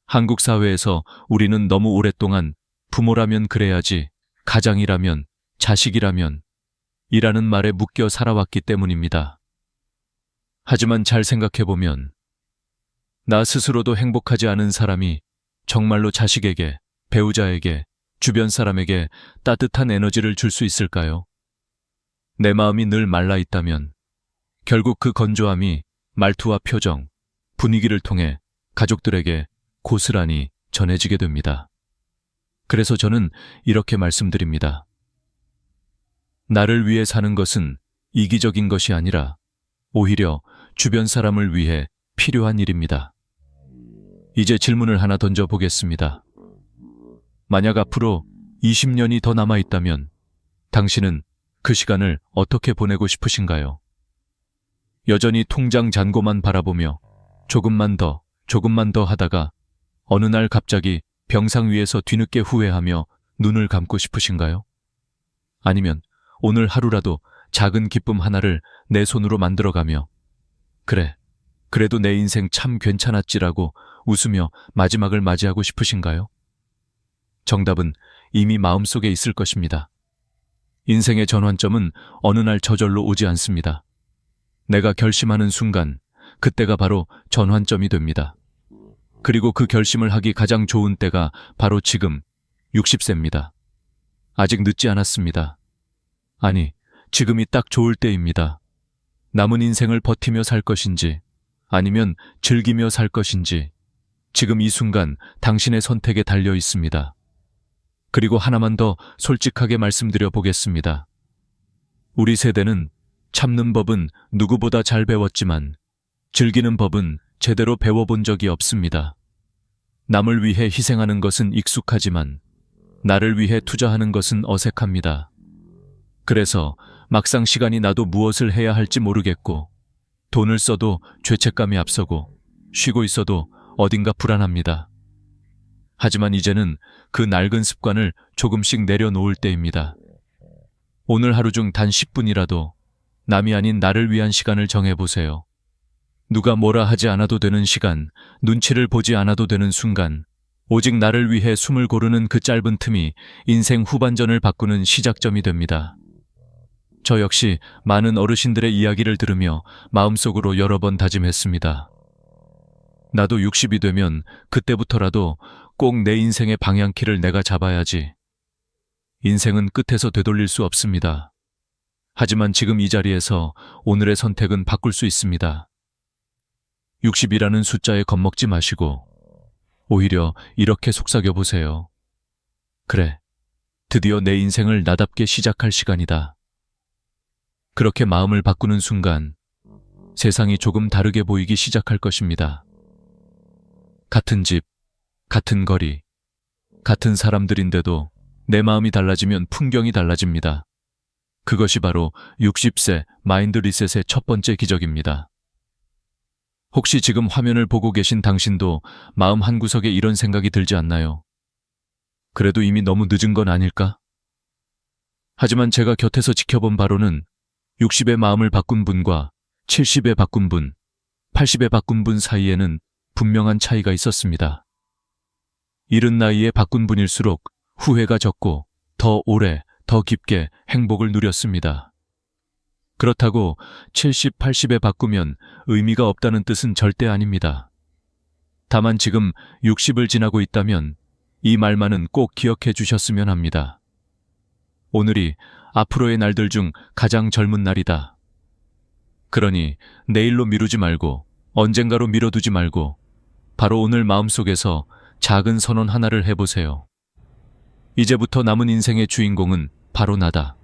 한국 사회에서 우리는 너무 오랫동안 부모라면 그래야지, 가장이라면, 자식이라면 이라는 말에 묶여 살아왔기 때문입니다. 하지만 잘 생각해보면 나 스스로도 행복하지 않은 사람이 정말로 자식에게, 배우자에게, 주변 사람에게 따뜻한 에너지를 줄 수 있을까요? 내 마음이 늘 말라 있다면 결국 그 건조함이 말투와 표정, 분위기를 통해 가족들에게 고스란히 전해지게 됩니다. 그래서 저는 이렇게 말씀드립니다. 나를 위해 사는 것은 이기적인 것이 아니라 오히려 주변 사람을 위해 필요한 일입니다. 이제 질문을 하나 던져보겠습니다. 만약 앞으로 20년이 더 남아있다면 당신은 그 시간을 어떻게 보내고 싶으신가요? 여전히 통장 잔고만 바라보며 조금만 더 하다가 어느 날 갑자기 병상 위에서 뒤늦게 후회하며 눈을 감고 싶으신가요? 아니면 오늘 하루라도 작은 기쁨 하나를 내 손으로 만들어가며 그래, 그래도 내 인생 참 괜찮았지라고 웃으며 마지막을 맞이하고 싶으신가요? 정답은 이미 마음속에 있을 것입니다. 인생의 전환점은 어느 날 저절로 오지 않습니다. 내가 결심하는 순간, 그때가 바로 전환점이 됩니다. 그리고 그 결심을 하기 가장 좋은 때가 바로 지금 60세입니다. 아직 늦지 않았습니다. 아니, 지금이 딱 좋을 때입니다. 남은 인생을 버티며 살 것인지, 아니면 즐기며 살 것인지, 지금 이 순간 당신의 선택에 달려 있습니다. 그리고 하나만 더 솔직하게 말씀드려 보겠습니다. 우리 세대는 참는 법은 누구보다 잘 배웠지만 즐기는 법은 제대로 배워본 적이 없습니다. 남을 위해 희생하는 것은 익숙하지만 나를 위해 투자하는 것은 어색합니다. 그래서 막상 시간이 나도 무엇을 해야 할지 모르겠고, 돈을 써도 죄책감이 앞서고, 쉬고 있어도 어딘가 불안합니다. 하지만 이제는 그 낡은 습관을 조금씩 내려놓을 때입니다. 오늘 하루 중 단 10분이라도 남이 아닌 나를 위한 시간을 정해보세요. 누가 뭐라 하지 않아도 되는 시간, 눈치를 보지 않아도 되는 순간, 오직 나를 위해 숨을 고르는 그 짧은 틈이 인생 후반전을 바꾸는 시작점이 됩니다. 저 역시 많은 어르신들의 이야기를 들으며 마음속으로 여러 번 다짐했습니다. 나도 60이 되면 그때부터라도 꼭 내 인생의 방향키를 내가 잡아야지. 인생은 끝에서 되돌릴 수 없습니다. 하지만 지금 이 자리에서 오늘의 선택은 바꿀 수 있습니다. 60이라는 숫자에 겁먹지 마시고 오히려 이렇게 속삭여 보세요. 그래, 드디어 내 인생을 나답게 시작할 시간이다. 그렇게 마음을 바꾸는 순간 세상이 조금 다르게 보이기 시작할 것입니다. 같은 집, 같은 거리, 같은 사람들인데도 내 마음이 달라지면 풍경이 달라집니다. 그것이 바로 60세 마인드 리셋의 첫 번째 기적입니다. 혹시 지금 화면을 보고 계신 당신도 마음 한구석에 이런 생각이 들지 않나요? 그래도 이미 너무 늦은 건 아닐까? 하지만 제가 곁에서 지켜본 바로는 60의 마음을 바꾼 분과 70의 바꾼 분, 80의 바꾼 분 사이에는 분명한 차이가 있었습니다. 이른 나이에 바꾼 분일수록 후회가 적고 더 오래, 더 깊게 행복을 누렸습니다. 그렇다고 70, 80에 바꾸면 의미가 없다는 뜻은 절대 아닙니다. 다만 지금 60을 지나고 있다면 이 말만은 꼭 기억해 주셨으면 합니다. 오늘이 앞으로의 날들 중 가장 젊은 날이다. 그러니 내일로 미루지 말고 언젠가로 미뤄두지 말고 바로 오늘 마음속에서 작은 선언 하나를 해보세요. 이제부터 남은 인생의 주인공은 바로 나다.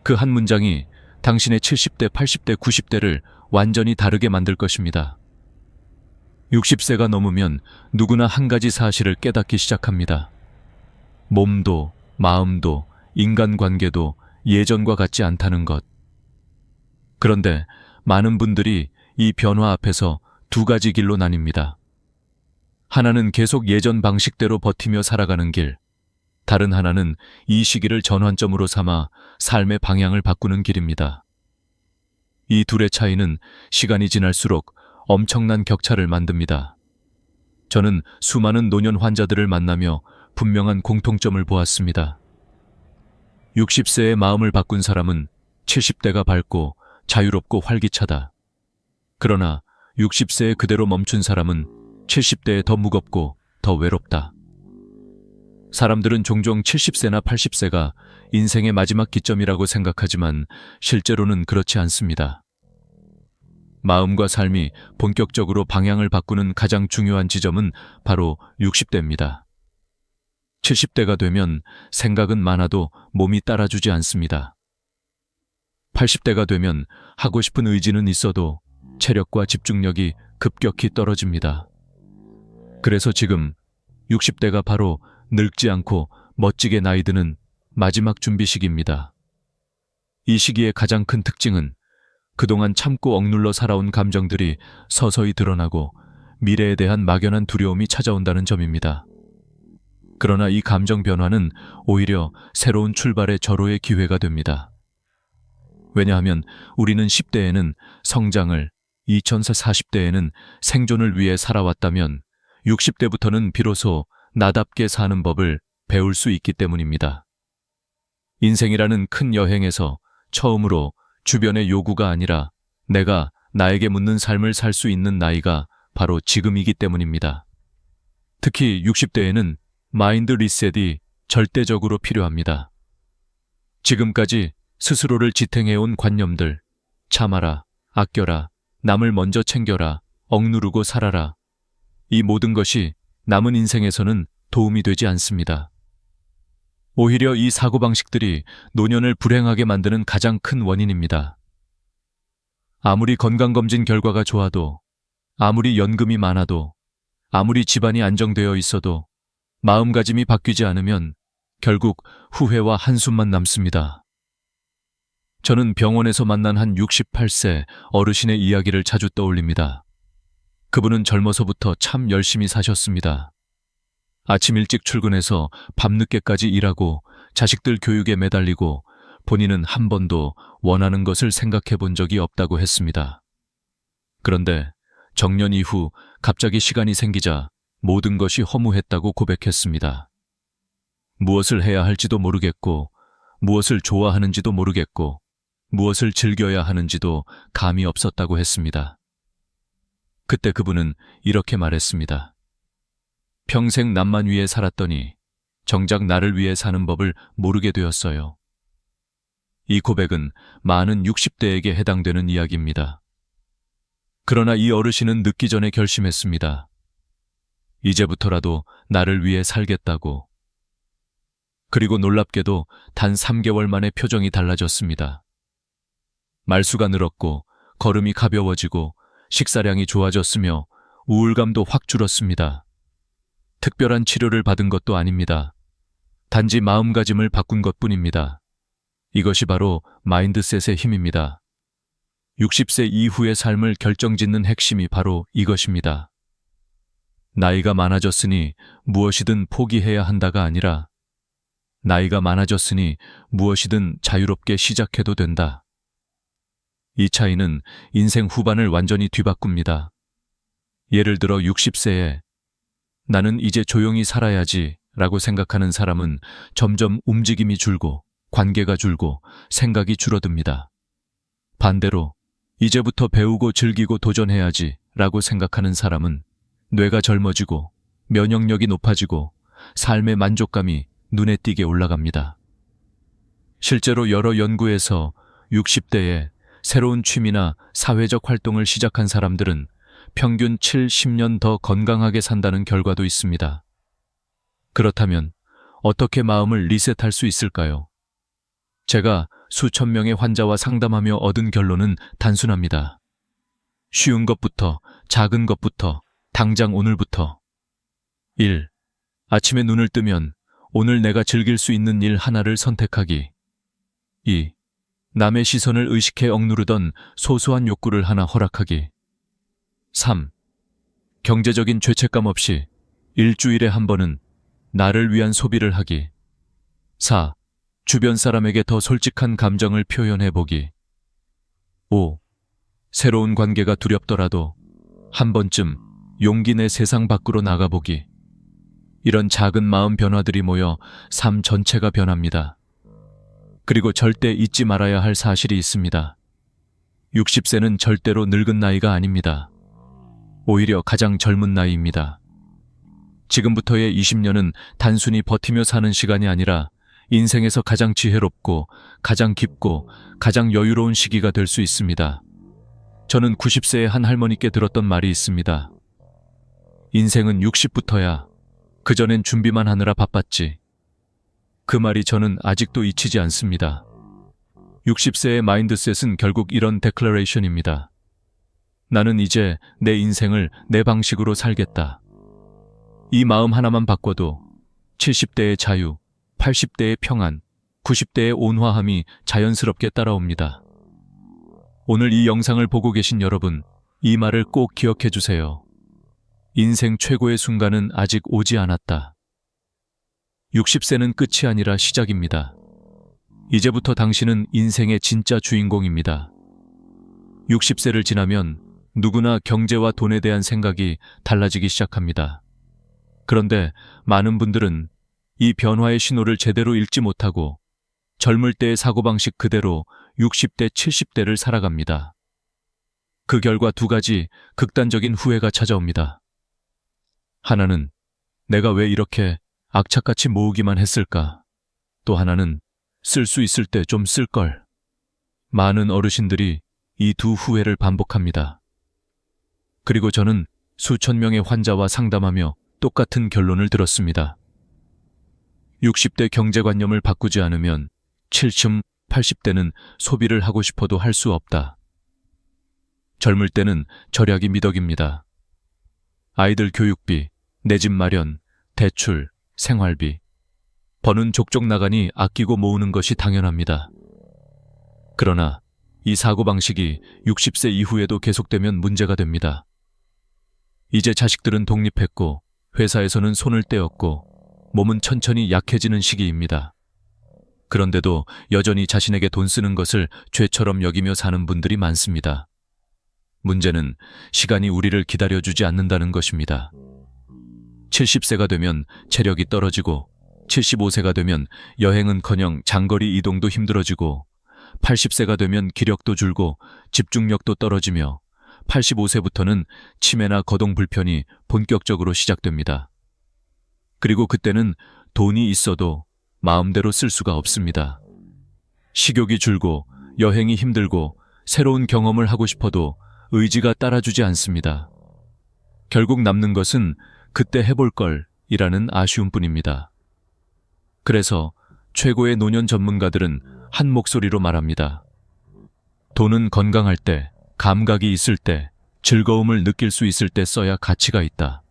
그 한 문장이 당신의 70대, 80대, 90대를 완전히 다르게 만들 것입니다. 60세가 넘으면 누구나 한 가지 사실을 깨닫기 시작합니다. 몸도, 마음도, 인간관계도 예전과 같지 않다는 것. 그런데 많은 분들이 이 변화 앞에서 두 가지 길로 나뉩니다. 하나는 계속 예전 방식대로 버티며 살아가는 길, 다른 하나는 이 시기를 전환점으로 삼아 삶의 방향을 바꾸는 길입니다. 이 둘의 차이는 시간이 지날수록 엄청난 격차를 만듭니다. 저는 수많은 노년 환자들을 만나며 분명한 공통점을 보았습니다. 60세의 마음을 바꾼 사람은 70대가 밝고 자유롭고 활기차다. 그러나 60세에 그대로 멈춘 사람은 70대에 더 무겁고 더 외롭다. 사람들은 종종 70세나 80세가 인생의 마지막 기점이라고 생각하지만 실제로는 그렇지 않습니다. 마음과 삶이 본격적으로 방향을 바꾸는 가장 중요한 지점은 바로 60대입니다. 70대가 되면 생각은 많아도 몸이 따라주지 않습니다. 80대가 되면 하고 싶은 의지는 있어도 체력과 집중력이 급격히 떨어집니다. 그래서 지금 60대가 바로 늙지 않고 멋지게 나이 드는 마지막 준비 시기입니다. 이 시기의 가장 큰 특징은 그동안 참고 억눌러 살아온 감정들이 서서히 드러나고 미래에 대한 막연한 두려움이 찾아온다는 점입니다. 그러나 이 감정 변화는 오히려 새로운 출발의 절호의 기회가 됩니다. 왜냐하면 우리는 10대에는 성장을, 2000세 40대에는 생존을 위해 살아왔다면 60대부터는 비로소 나답게 사는 법을 배울 수 있기 때문입니다. 인생이라는 큰 여행에서 처음으로 주변의 요구가 아니라 내가 나에게 묻는 삶을 살 수 있는 나이가 바로 지금이기 때문입니다. 특히 60대에는 마인드 리셋이 절대적으로 필요합니다. 지금까지 스스로를 지탱해온 관념들, 참아라, 아껴라, 남을 먼저 챙겨라, 억누르고 살아라. 이 모든 것이 남은 인생에서는 도움이 되지 않습니다. 오히려 이 사고방식들이 노년을 불행하게 만드는 가장 큰 원인입니다. 아무리 건강검진 결과가 좋아도, 아무리 연금이 많아도, 아무리 집안이 안정되어 있어도 마음가짐이 바뀌지 않으면 결국 후회와 한숨만 남습니다. 저는 병원에서 만난 한 68세 어르신의 이야기를 자주 떠올립니다. 그분은 젊어서부터 참 열심히 사셨습니다. 아침 일찍 출근해서 밤늦게까지 일하고 자식들 교육에 매달리고 본인은 한 번도 원하는 것을 생각해 본 적이 없다고 했습니다. 그런데 정년 이후 갑자기 시간이 생기자 모든 것이 허무했다고 고백했습니다. 무엇을 해야 할지도 모르겠고, 무엇을 좋아하는지도 모르겠고, 무엇을 즐겨야 하는지도 감이 없었다고 했습니다. 그때 그분은 이렇게 말했습니다. 평생 남만 위해 살았더니 정작 나를 위해 사는 법을 모르게 되었어요. 이 고백은 많은 60대에게 해당되는 이야기입니다. 그러나 이 어르신은 늦기 전에 결심했습니다. 이제부터라도 나를 위해 살겠다고. 그리고 놀랍게도 단 3개월 만에 표정이 달라졌습니다. 말수가 늘었고 걸음이 가벼워지고 식사량이 좋아졌으며 우울감도 확 줄었습니다. 특별한 치료를 받은 것도 아닙니다. 단지 마음가짐을 바꾼 것뿐입니다. 이것이 바로 마인드셋의 힘입니다. 60세 이후의 삶을 결정짓는 핵심이 바로 이것입니다. 나이가 많아졌으니 무엇이든 포기해야 한다가 아니라 나이가 많아졌으니 무엇이든 자유롭게 시작해도 된다. 이 차이는 인생 후반을 완전히 뒤바꿉니다. 예를 들어 60세에 나는 이제 조용히 살아야지 라고 생각하는 사람은 점점 움직임이 줄고 관계가 줄고 생각이 줄어듭니다. 반대로 이제부터 배우고 즐기고 도전해야지 라고 생각하는 사람은 뇌가 젊어지고 면역력이 높아지고 삶의 만족감이 눈에 띄게 올라갑니다. 실제로 여러 연구에서 60대에 새로운 취미나 사회적 활동을 시작한 사람들은 평균 70년 더 건강하게 산다는 결과도 있습니다. 그렇다면 어떻게 마음을 리셋할 수 있을까요? 제가 수천 명의 환자와 상담하며 얻은 결론은 단순합니다. 쉬운 것부터, 작은 것부터, 당장 오늘부터. 1. 아침에 눈을 뜨면 오늘 내가 즐길 수 있는 일 하나를 선택하기. 2. 남의 시선을 의식해 억누르던 소소한 욕구를 하나 허락하기. 3. 경제적인 죄책감 없이 일주일에 한 번은 나를 위한 소비를 하기. 4. 주변 사람에게 더 솔직한 감정을 표현해보기. 5. 새로운 관계가 두렵더라도 한 번쯤 용기 내 세상 밖으로 나가보기. 이런 작은 마음 변화들이 모여 삶 전체가 변합니다. 그리고 절대 잊지 말아야 할 사실이 있습니다. 60세는 절대로 늙은 나이가 아닙니다. 오히려 가장 젊은 나이입니다. 지금부터의 20년은 단순히 버티며 사는 시간이 아니라 인생에서 가장 지혜롭고 가장 깊고 가장 여유로운 시기가 될 수 있습니다. 저는 90세의 한 할머니께 들었던 말이 있습니다. 인생은 60부터야. 그전엔 준비만 하느라 바빴지. 그 말이 저는 아직도 잊히지 않습니다. 60세의 마인드셋은 결국 이런 데클러레이션입니다. 나는 이제 내 인생을 내 방식으로 살겠다. 이 마음 하나만 바꿔도 70대의 자유, 80대의 평안, 90대의 온화함이 자연스럽게 따라옵니다. 오늘 이 영상을 보고 계신 여러분, 이 말을 꼭 기억해 주세요. 인생 최고의 순간은 아직 오지 않았다. 60세는 끝이 아니라 시작입니다. 이제부터 당신은 인생의 진짜 주인공입니다. 60세를 지나면 누구나 경제와 돈에 대한 생각이 달라지기 시작합니다. 그런데 많은 분들은 이 변화의 신호를 제대로 읽지 못하고 젊을 때의 사고방식 그대로 60대, 70대를 살아갑니다. 그 결과 두 가지 극단적인 후회가 찾아옵니다. 하나는 내가 왜 이렇게 악착같이 모으기만 했을까? 또 하나는 쓸 수 있을 때 좀 쓸걸. 많은 어르신들이 이 두 후회를 반복합니다. 그리고 저는 수천 명의 환자와 상담하며 똑같은 결론을 들었습니다. 60대 경제관념을 바꾸지 않으면 70, 80대는 소비를 하고 싶어도 할 수 없다. 젊을 때는 절약이 미덕입니다. 아이들 교육비, 내 집 마련, 대출, 생활비. 버는 족족 나가니 아끼고 모으는 것이 당연합니다. 그러나 이 사고방식이 60세 이후에도 계속되면 문제가 됩니다. 이제 자식들은 독립했고 회사에서는 손을 떼었고 몸은 천천히 약해지는 시기입니다. 그런데도 여전히 자신에게 돈 쓰는 것을 죄처럼 여기며 사는 분들이 많습니다. 문제는 시간이 우리를 기다려주지 않는다는 것입니다. 70세가 되면 체력이 떨어지고 75세가 되면 여행은커녕 장거리 이동도 힘들어지고 80세가 되면 기력도 줄고 집중력도 떨어지며 85세부터는 치매나 거동 불편이 본격적으로 시작됩니다. 그리고 그때는 돈이 있어도 마음대로 쓸 수가 없습니다. 식욕이 줄고 여행이 힘들고 새로운 경험을 하고 싶어도 의지가 따라주지 않습니다. 결국 남는 것은 그때 해볼 걸 이라는 아쉬움뿐입니다. 그래서 최고의 노년 전문가들은 한 목소리로 말합니다. 돈은 건강할 때, 감각이 있을 때, 즐거움을 느낄 수 있을 때 써야 가치가 있다.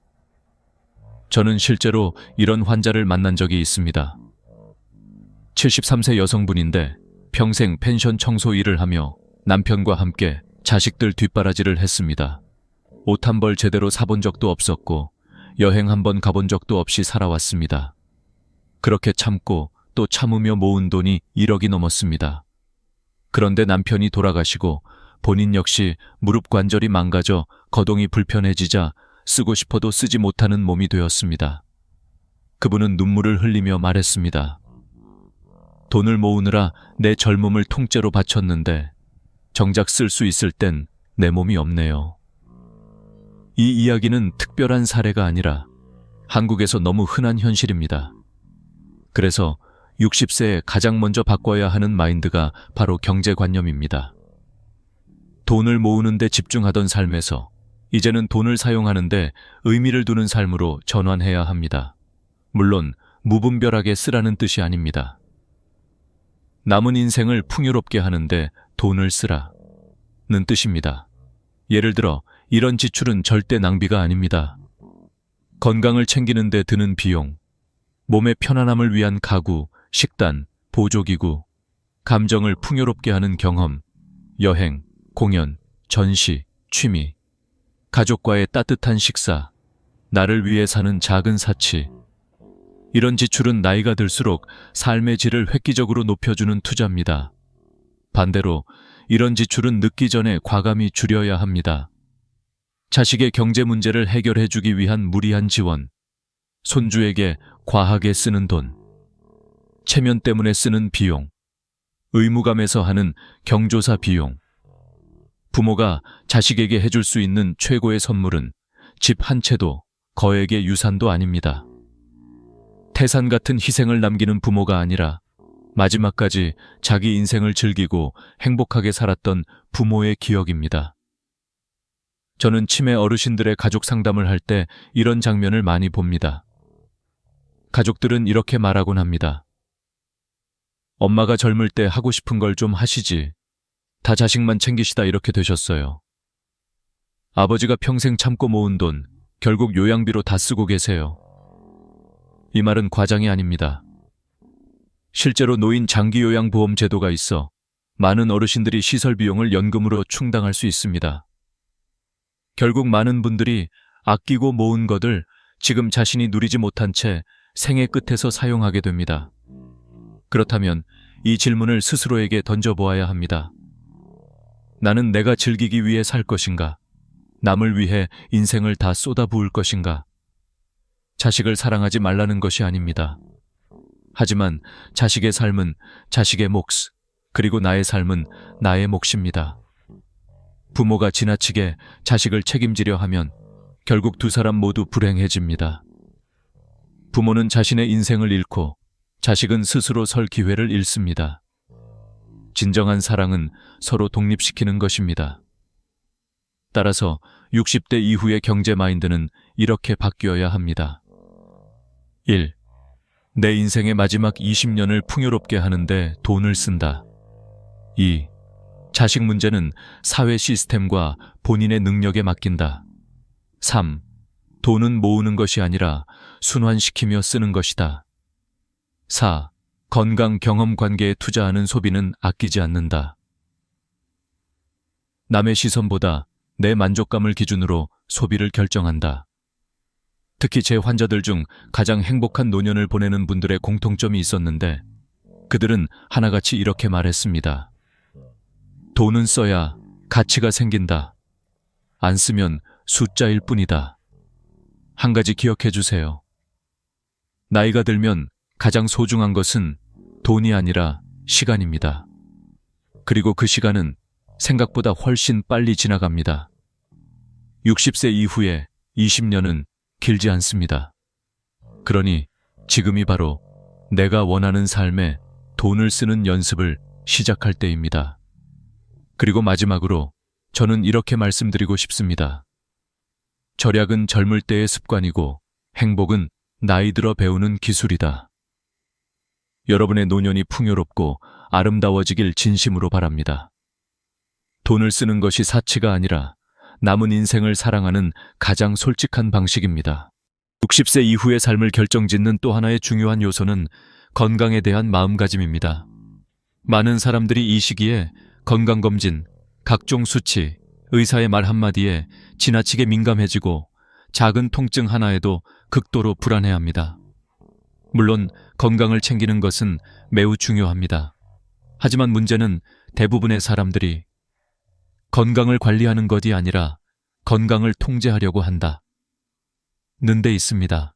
저는 실제로 이런 환자를 만난 적이 있습니다. 73세 여성분인데 평생 펜션 청소 일을 하며 남편과 함께 자식들 뒷바라지를 했습니다. 옷 한 벌 제대로 사본 적도 없었고 여행 한 번 가본 적도 없이 살아왔습니다. 그렇게 참고 또 참으며 모은 돈이 1억이 넘었습니다. 그런데 남편이 돌아가시고 본인 역시 무릎 관절이 망가져 거동이 불편해지자 쓰고 싶어도 쓰지 못하는 몸이 되었습니다. 그분은 눈물을 흘리며 말했습니다. 돈을 모으느라 내 젊음을 통째로 바쳤는데 정작 쓸 수 있을 땐 내 몸이 없네요. 이 이야기는 특별한 사례가 아니라 한국에서 너무 흔한 현실입니다. 그래서 60세에 가장 먼저 바꿔야 하는 마인드가 바로 경제관념입니다. 돈을 모으는 데 집중하던 삶에서 이제는 돈을 사용하는 데 의미를 두는 삶으로 전환해야 합니다. 물론 무분별하게 쓰라는 뜻이 아닙니다. 남은 인생을 풍요롭게 하는데 돈을 쓰라는 뜻입니다. 예를 들어 이런 지출은 절대 낭비가 아닙니다. 건강을 챙기는 데 드는 비용, 몸의 편안함을 위한 가구, 식단, 보조기구, 감정을 풍요롭게 하는 경험, 여행, 공연, 전시, 취미, 가족과의 따뜻한 식사, 나를 위해 사는 작은 사치. 이런 지출은 나이가 들수록 삶의 질을 획기적으로 높여주는 투자입니다. 반대로 이런 지출은 늦기 전에 과감히 줄여야 합니다. 자식의 경제 문제를 해결해주기 위한 무리한 지원, 손주에게 과하게 쓰는 돈, 체면 때문에 쓰는 비용, 의무감에서 하는 경조사 비용. 부모가 자식에게 해줄 수 있는 최고의 선물은 집 한 채도 거액의 유산도 아닙니다. 태산 같은 희생을 남기는 부모가 아니라 마지막까지 자기 인생을 즐기고 행복하게 살았던 부모의 기억입니다. 저는 치매 어르신들의 가족 상담을 할 때 이런 장면을 많이 봅니다. 가족들은 이렇게 말하곤 합니다. 엄마가 젊을 때 하고 싶은 걸 좀 하시지. 다 자식만 챙기시다 이렇게 되셨어요. 아버지가 평생 참고 모은 돈 결국 요양비로 다 쓰고 계세요. 이 말은 과장이 아닙니다. 실제로 노인 장기요양보험 제도가 있어 많은 어르신들이 시설 비용을 연금으로 충당할 수 있습니다. 결국 많은 분들이 아끼고 모은 것을 지금 자신이 누리지 못한 채 생애 끝에서 사용하게 됩니다. 그렇다면 이 질문을 스스로에게 던져보아야 합니다. 나는 내가 즐기기 위해 살 것인가? 남을 위해 인생을 다 쏟아부을 것인가? 자식을 사랑하지 말라는 것이 아닙니다. 하지만 자식의 삶은 자식의 몫, 그리고 나의 삶은 나의 몫입니다. 부모가 지나치게 자식을 책임지려 하면 결국 두 사람 모두 불행해집니다. 부모는 자신의 인생을 잃고 자식은 스스로 설 기회를 잃습니다. 진정한 사랑은 서로 독립시키는 것입니다. 따라서 60대 이후의 경제 마인드는 이렇게 바뀌어야 합니다. 1. 내 인생의 마지막 20년을 풍요롭게 하는데 돈을 쓴다. 2. 자식 문제는 사회 시스템과 본인의 능력에 맡긴다. 3. 돈은 모으는 것이 아니라 순환시키며 쓰는 것이다. 4. 건강 경험 관계에 투자하는 소비는 아끼지 않는다. 남의 시선보다 내 만족감을 기준으로 소비를 결정한다. 특히 제 환자들 중 가장 행복한 노년을 보내는 분들의 공통점이 있었는데 그들은 하나같이 이렇게 말했습니다. 돈은 써야 가치가 생긴다. 안 쓰면 숫자일 뿐이다. 한 가지 기억해 주세요. 나이가 들면 가장 소중한 것은 돈이 아니라 시간입니다. 그리고 그 시간은 생각보다 훨씬 빨리 지나갑니다. 60세 이후에 20년은 길지 않습니다. 그러니 지금이 바로 내가 원하는 삶에 돈을 쓰는 연습을 시작할 때입니다. 그리고 마지막으로 저는 이렇게 말씀드리고 싶습니다. 절약은 젊을 때의 습관이고 행복은 나이 들어 배우는 기술이다. 여러분의 노년이 풍요롭고 아름다워지길 진심으로 바랍니다. 돈을 쓰는 것이 사치가 아니라 남은 인생을 사랑하는 가장 솔직한 방식입니다. 60세 이후의 삶을 결정짓는 또 하나의 중요한 요소는 건강에 대한 마음가짐입니다. 많은 사람들이 이 시기에 건강검진, 각종 수치, 의사의 말 한마디에 지나치게 민감해지고 작은 통증 하나에도 극도로 불안해합니다. 물론 건강을 챙기는 것은 매우 중요합니다. 하지만 문제는 대부분의 사람들이 건강을 관리하는 것이 아니라 건강을 통제하려고 한다. 는 데 있습니다.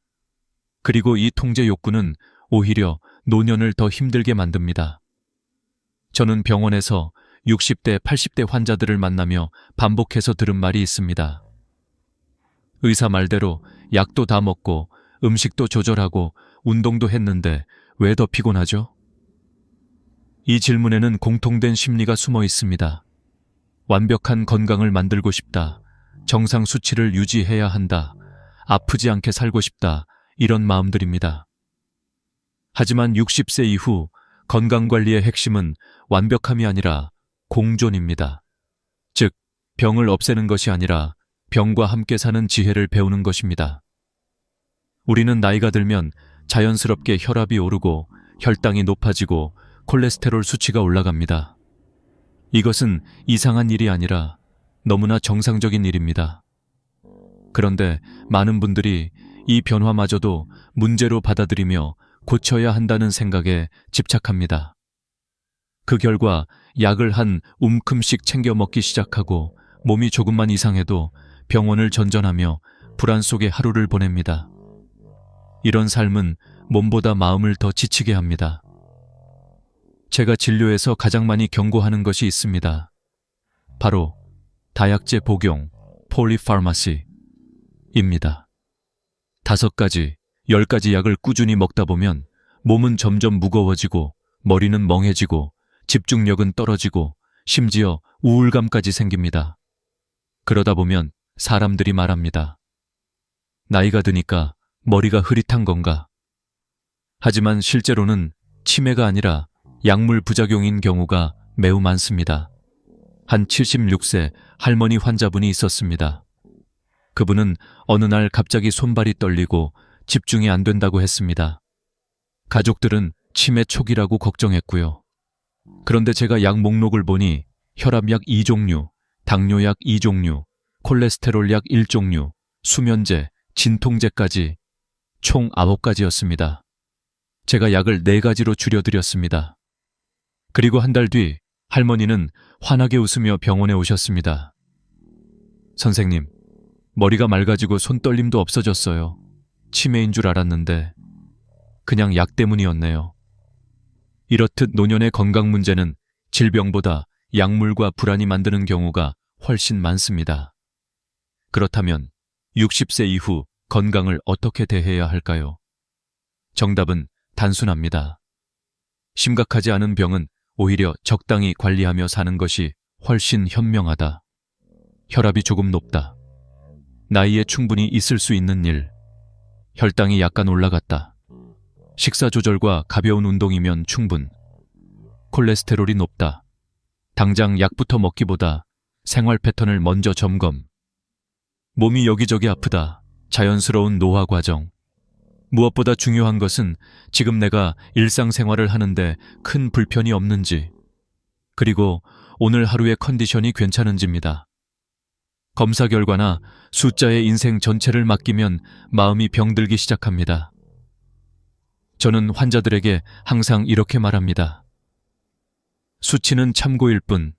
그리고 이 통제 욕구는 오히려 노년을 더 힘들게 만듭니다. 저는 병원에서 60대, 80대 환자들을 만나며 반복해서 들은 말이 있습니다. 의사 말대로 약도 다 먹고 음식도 조절하고 운동도 했는데 왜 더 피곤하죠? 이 질문에는 공통된 심리가 숨어 있습니다. 완벽한 건강을 만들고 싶다. 정상 수치를 유지해야 한다. 아프지 않게 살고 싶다. 이런 마음들입니다. 하지만 60세 이후 건강관리의 핵심은 완벽함이 아니라 공존입니다. 즉, 병을 없애는 것이 아니라 병과 함께 사는 지혜를 배우는 것입니다. 우리는 나이가 들면 자연스럽게 혈압이 오르고 혈당이 높아지고 콜레스테롤 수치가 올라갑니다. 이것은 이상한 일이 아니라 너무나 정상적인 일입니다. 그런데 많은 분들이 이 변화마저도 문제로 받아들이며 고쳐야 한다는 생각에 집착합니다. 그 결과 약을 한 움큼씩 챙겨 먹기 시작하고 몸이 조금만 이상해도 병원을 전전하며 불안 속에 하루를 보냅니다. 이런 삶은 몸보다 마음을 더 지치게 합니다. 제가 진료에서 가장 많이 경고하는 것이 있습니다. 바로 다약제 복용, 폴리파마시입니다. 5가지, 10가지 약을 꾸준히 먹다 보면 몸은 점점 무거워지고 머리는 멍해지고 집중력은 떨어지고 심지어 우울감까지 생깁니다. 그러다 보면 사람들이 말합니다. 나이가 드니까 머리가 흐릿한 건가? 하지만 실제로는 치매가 아니라 약물 부작용인 경우가 매우 많습니다. 한 76세 할머니 환자분이 있었습니다. 그분은 어느 날 갑자기 손발이 떨리고 집중이 안 된다고 했습니다. 가족들은 치매 초기라고 걱정했고요. 그런데 제가 약 목록을 보니 혈압약 2종류, 당뇨약 2종류, 콜레스테롤약 1종류, 수면제, 진통제까지 총 9가지였습니다. 제가 약을 4가지로 줄여드렸습니다. 그리고 한 달 뒤 할머니는 환하게 웃으며 병원에 오셨습니다. 선생님, 머리가 맑아지고 손떨림도 없어졌어요. 치매인 줄 알았는데 그냥 약 때문이었네요. 이렇듯 노년의 건강 문제는 질병보다 약물과 불안이 만드는 경우가 훨씬 많습니다. 그렇다면 60세 이후 건강을 어떻게 대해야 할까요? 정답은 단순합니다. 심각하지 않은 병은 오히려 적당히 관리하며 사는 것이 훨씬 현명하다. 혈압이 조금 높다. 나이에 충분히 있을 수 있는 일. 혈당이 약간 올라갔다. 식사 조절과 가벼운 운동이면 충분. 콜레스테롤이 높다. 당장 약부터 먹기보다 생활 패턴을 먼저 점검. 몸이 여기저기 아프다. 자연스러운 노화 과정. 무엇보다 중요한 것은 지금 내가 일상생활을 하는데 큰 불편이 없는지, 그리고 오늘 하루의 컨디션이 괜찮은지입니다. 검사 결과나 숫자의 인생 전체를 맡기면 마음이 병들기 시작합니다. 저는 환자들에게 항상 이렇게 말합니다. 수치는 참고일 뿐,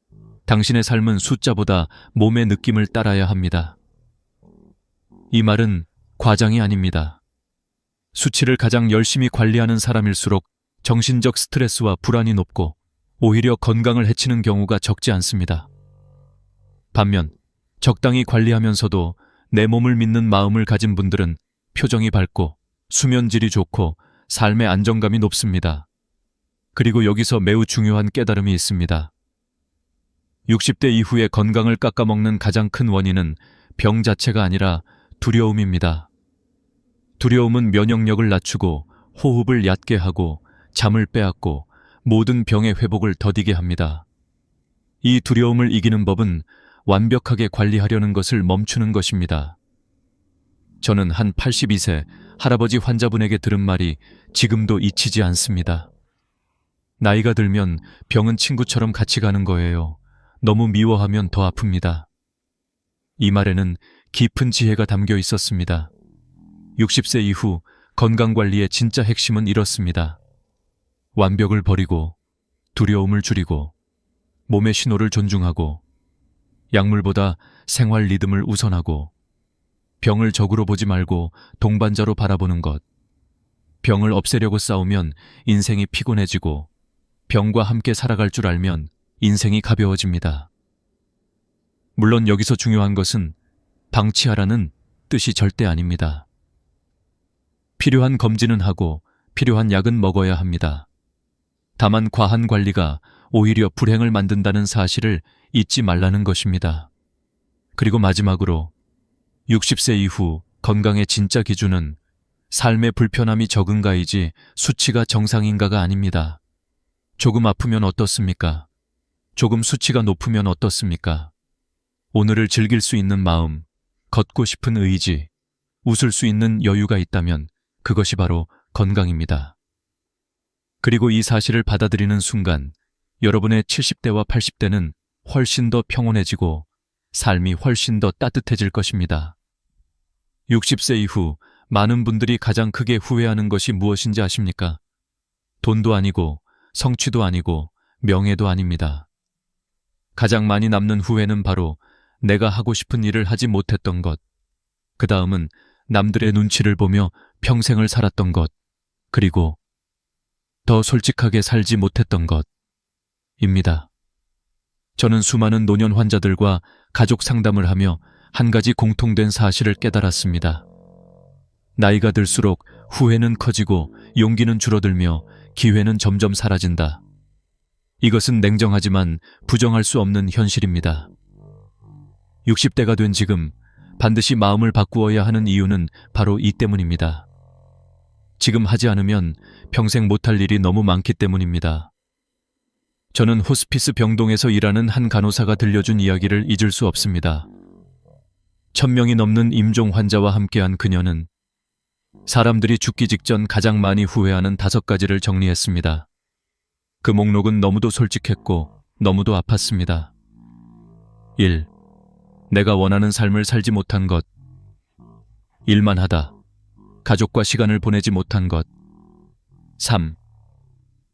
당신의 삶은 숫자보다 몸의 느낌을 따라야 합니다. 이 말은 과장이 아닙니다. 수치를 가장 열심히 관리하는 사람일수록 정신적 스트레스와 불안이 높고 오히려 건강을 해치는 경우가 적지 않습니다. 반면 적당히 관리하면서도 내 몸을 믿는 마음을 가진 분들은 표정이 밝고 수면질이 좋고 삶의 안정감이 높습니다. 그리고 여기서 매우 중요한 깨달음이 있습니다. 60대 이후에 건강을 깎아먹는 가장 큰 원인은 병 자체가 아니라 두려움입니다. 두려움은 면역력을 낮추고 호흡을 얕게 하고 잠을 빼앗고 모든 병의 회복을 더디게 합니다. 이 두려움을 이기는 법은 완벽하게 관리하려는 것을 멈추는 것입니다. 저는 한 82세 할아버지 환자분에게 들은 말이 지금도 잊히지 않습니다. 나이가 들면 병은 친구처럼 같이 가는 거예요. 너무 미워하면 더 아픕니다. 이 말에는 깊은 지혜가 담겨 있었습니다. 60세 이후 건강관리의 진짜 핵심은 이렇습니다. 완벽을 버리고 두려움을 줄이고 몸의 신호를 존중하고 약물보다 생활 리듬을 우선하고 병을 적으로 보지 말고 동반자로 바라보는 것. 병을 없애려고 싸우면 인생이 피곤해지고 병과 함께 살아갈 줄 알면 인생이 가벼워집니다. 물론 여기서 중요한 것은 방치하라는 뜻이 절대 아닙니다. 필요한 검진은 하고 필요한 약은 먹어야 합니다. 다만 과한 관리가 오히려 불행을 만든다는 사실을 잊지 말라는 것입니다. 그리고 마지막으로 60세 이후 건강의 진짜 기준은 삶의 불편함이 적은가이지 수치가 정상인가가 아닙니다. 조금 아프면 어떻습니까? 조금 수치가 높으면 어떻습니까? 오늘을 즐길 수 있는 마음, 걷고 싶은 의지, 웃을 수 있는 여유가 있다면 그것이 바로 건강입니다. 그리고 이 사실을 받아들이는 순간 여러분의 70대와 80대는 훨씬 더 평온해지고 삶이 훨씬 더 따뜻해질 것입니다. 60세 이후 많은 분들이 가장 크게 후회하는 것이 무엇인지 아십니까? 돈도 아니고 성취도 아니고 명예도 아닙니다. 가장 많이 남는 후회는 바로 내가 하고 싶은 일을 하지 못했던 것, 그 다음은 남들의 눈치를 보며 평생을 살았던 것, 그리고 더 솔직하게 살지 못했던 것입니다. 저는 수많은 노년 환자들과 가족 상담을 하며 한 가지 공통된 사실을 깨달았습니다. 나이가 들수록 후회는 커지고 용기는 줄어들며 기회는 점점 사라진다. 이것은 냉정하지만 부정할 수 없는 현실입니다. 60대가 된 지금 반드시 마음을 바꾸어야 하는 이유는 바로 이 때문입니다. 지금 하지 않으면 평생 못할 일이 너무 많기 때문입니다. 저는 호스피스 병동에서 일하는 한 간호사가 들려준 이야기를 잊을 수 없습니다. 1000명이 넘는 임종 환자와 함께한 그녀는 사람들이 죽기 직전 가장 많이 후회하는 5가지를 정리했습니다. 그 목록은 너무도 솔직했고 너무도 아팠습니다. 1. 내가 원하는 삶을 살지 못한 것. 일만 하다. 가족과 시간을 보내지 못한 것. 3.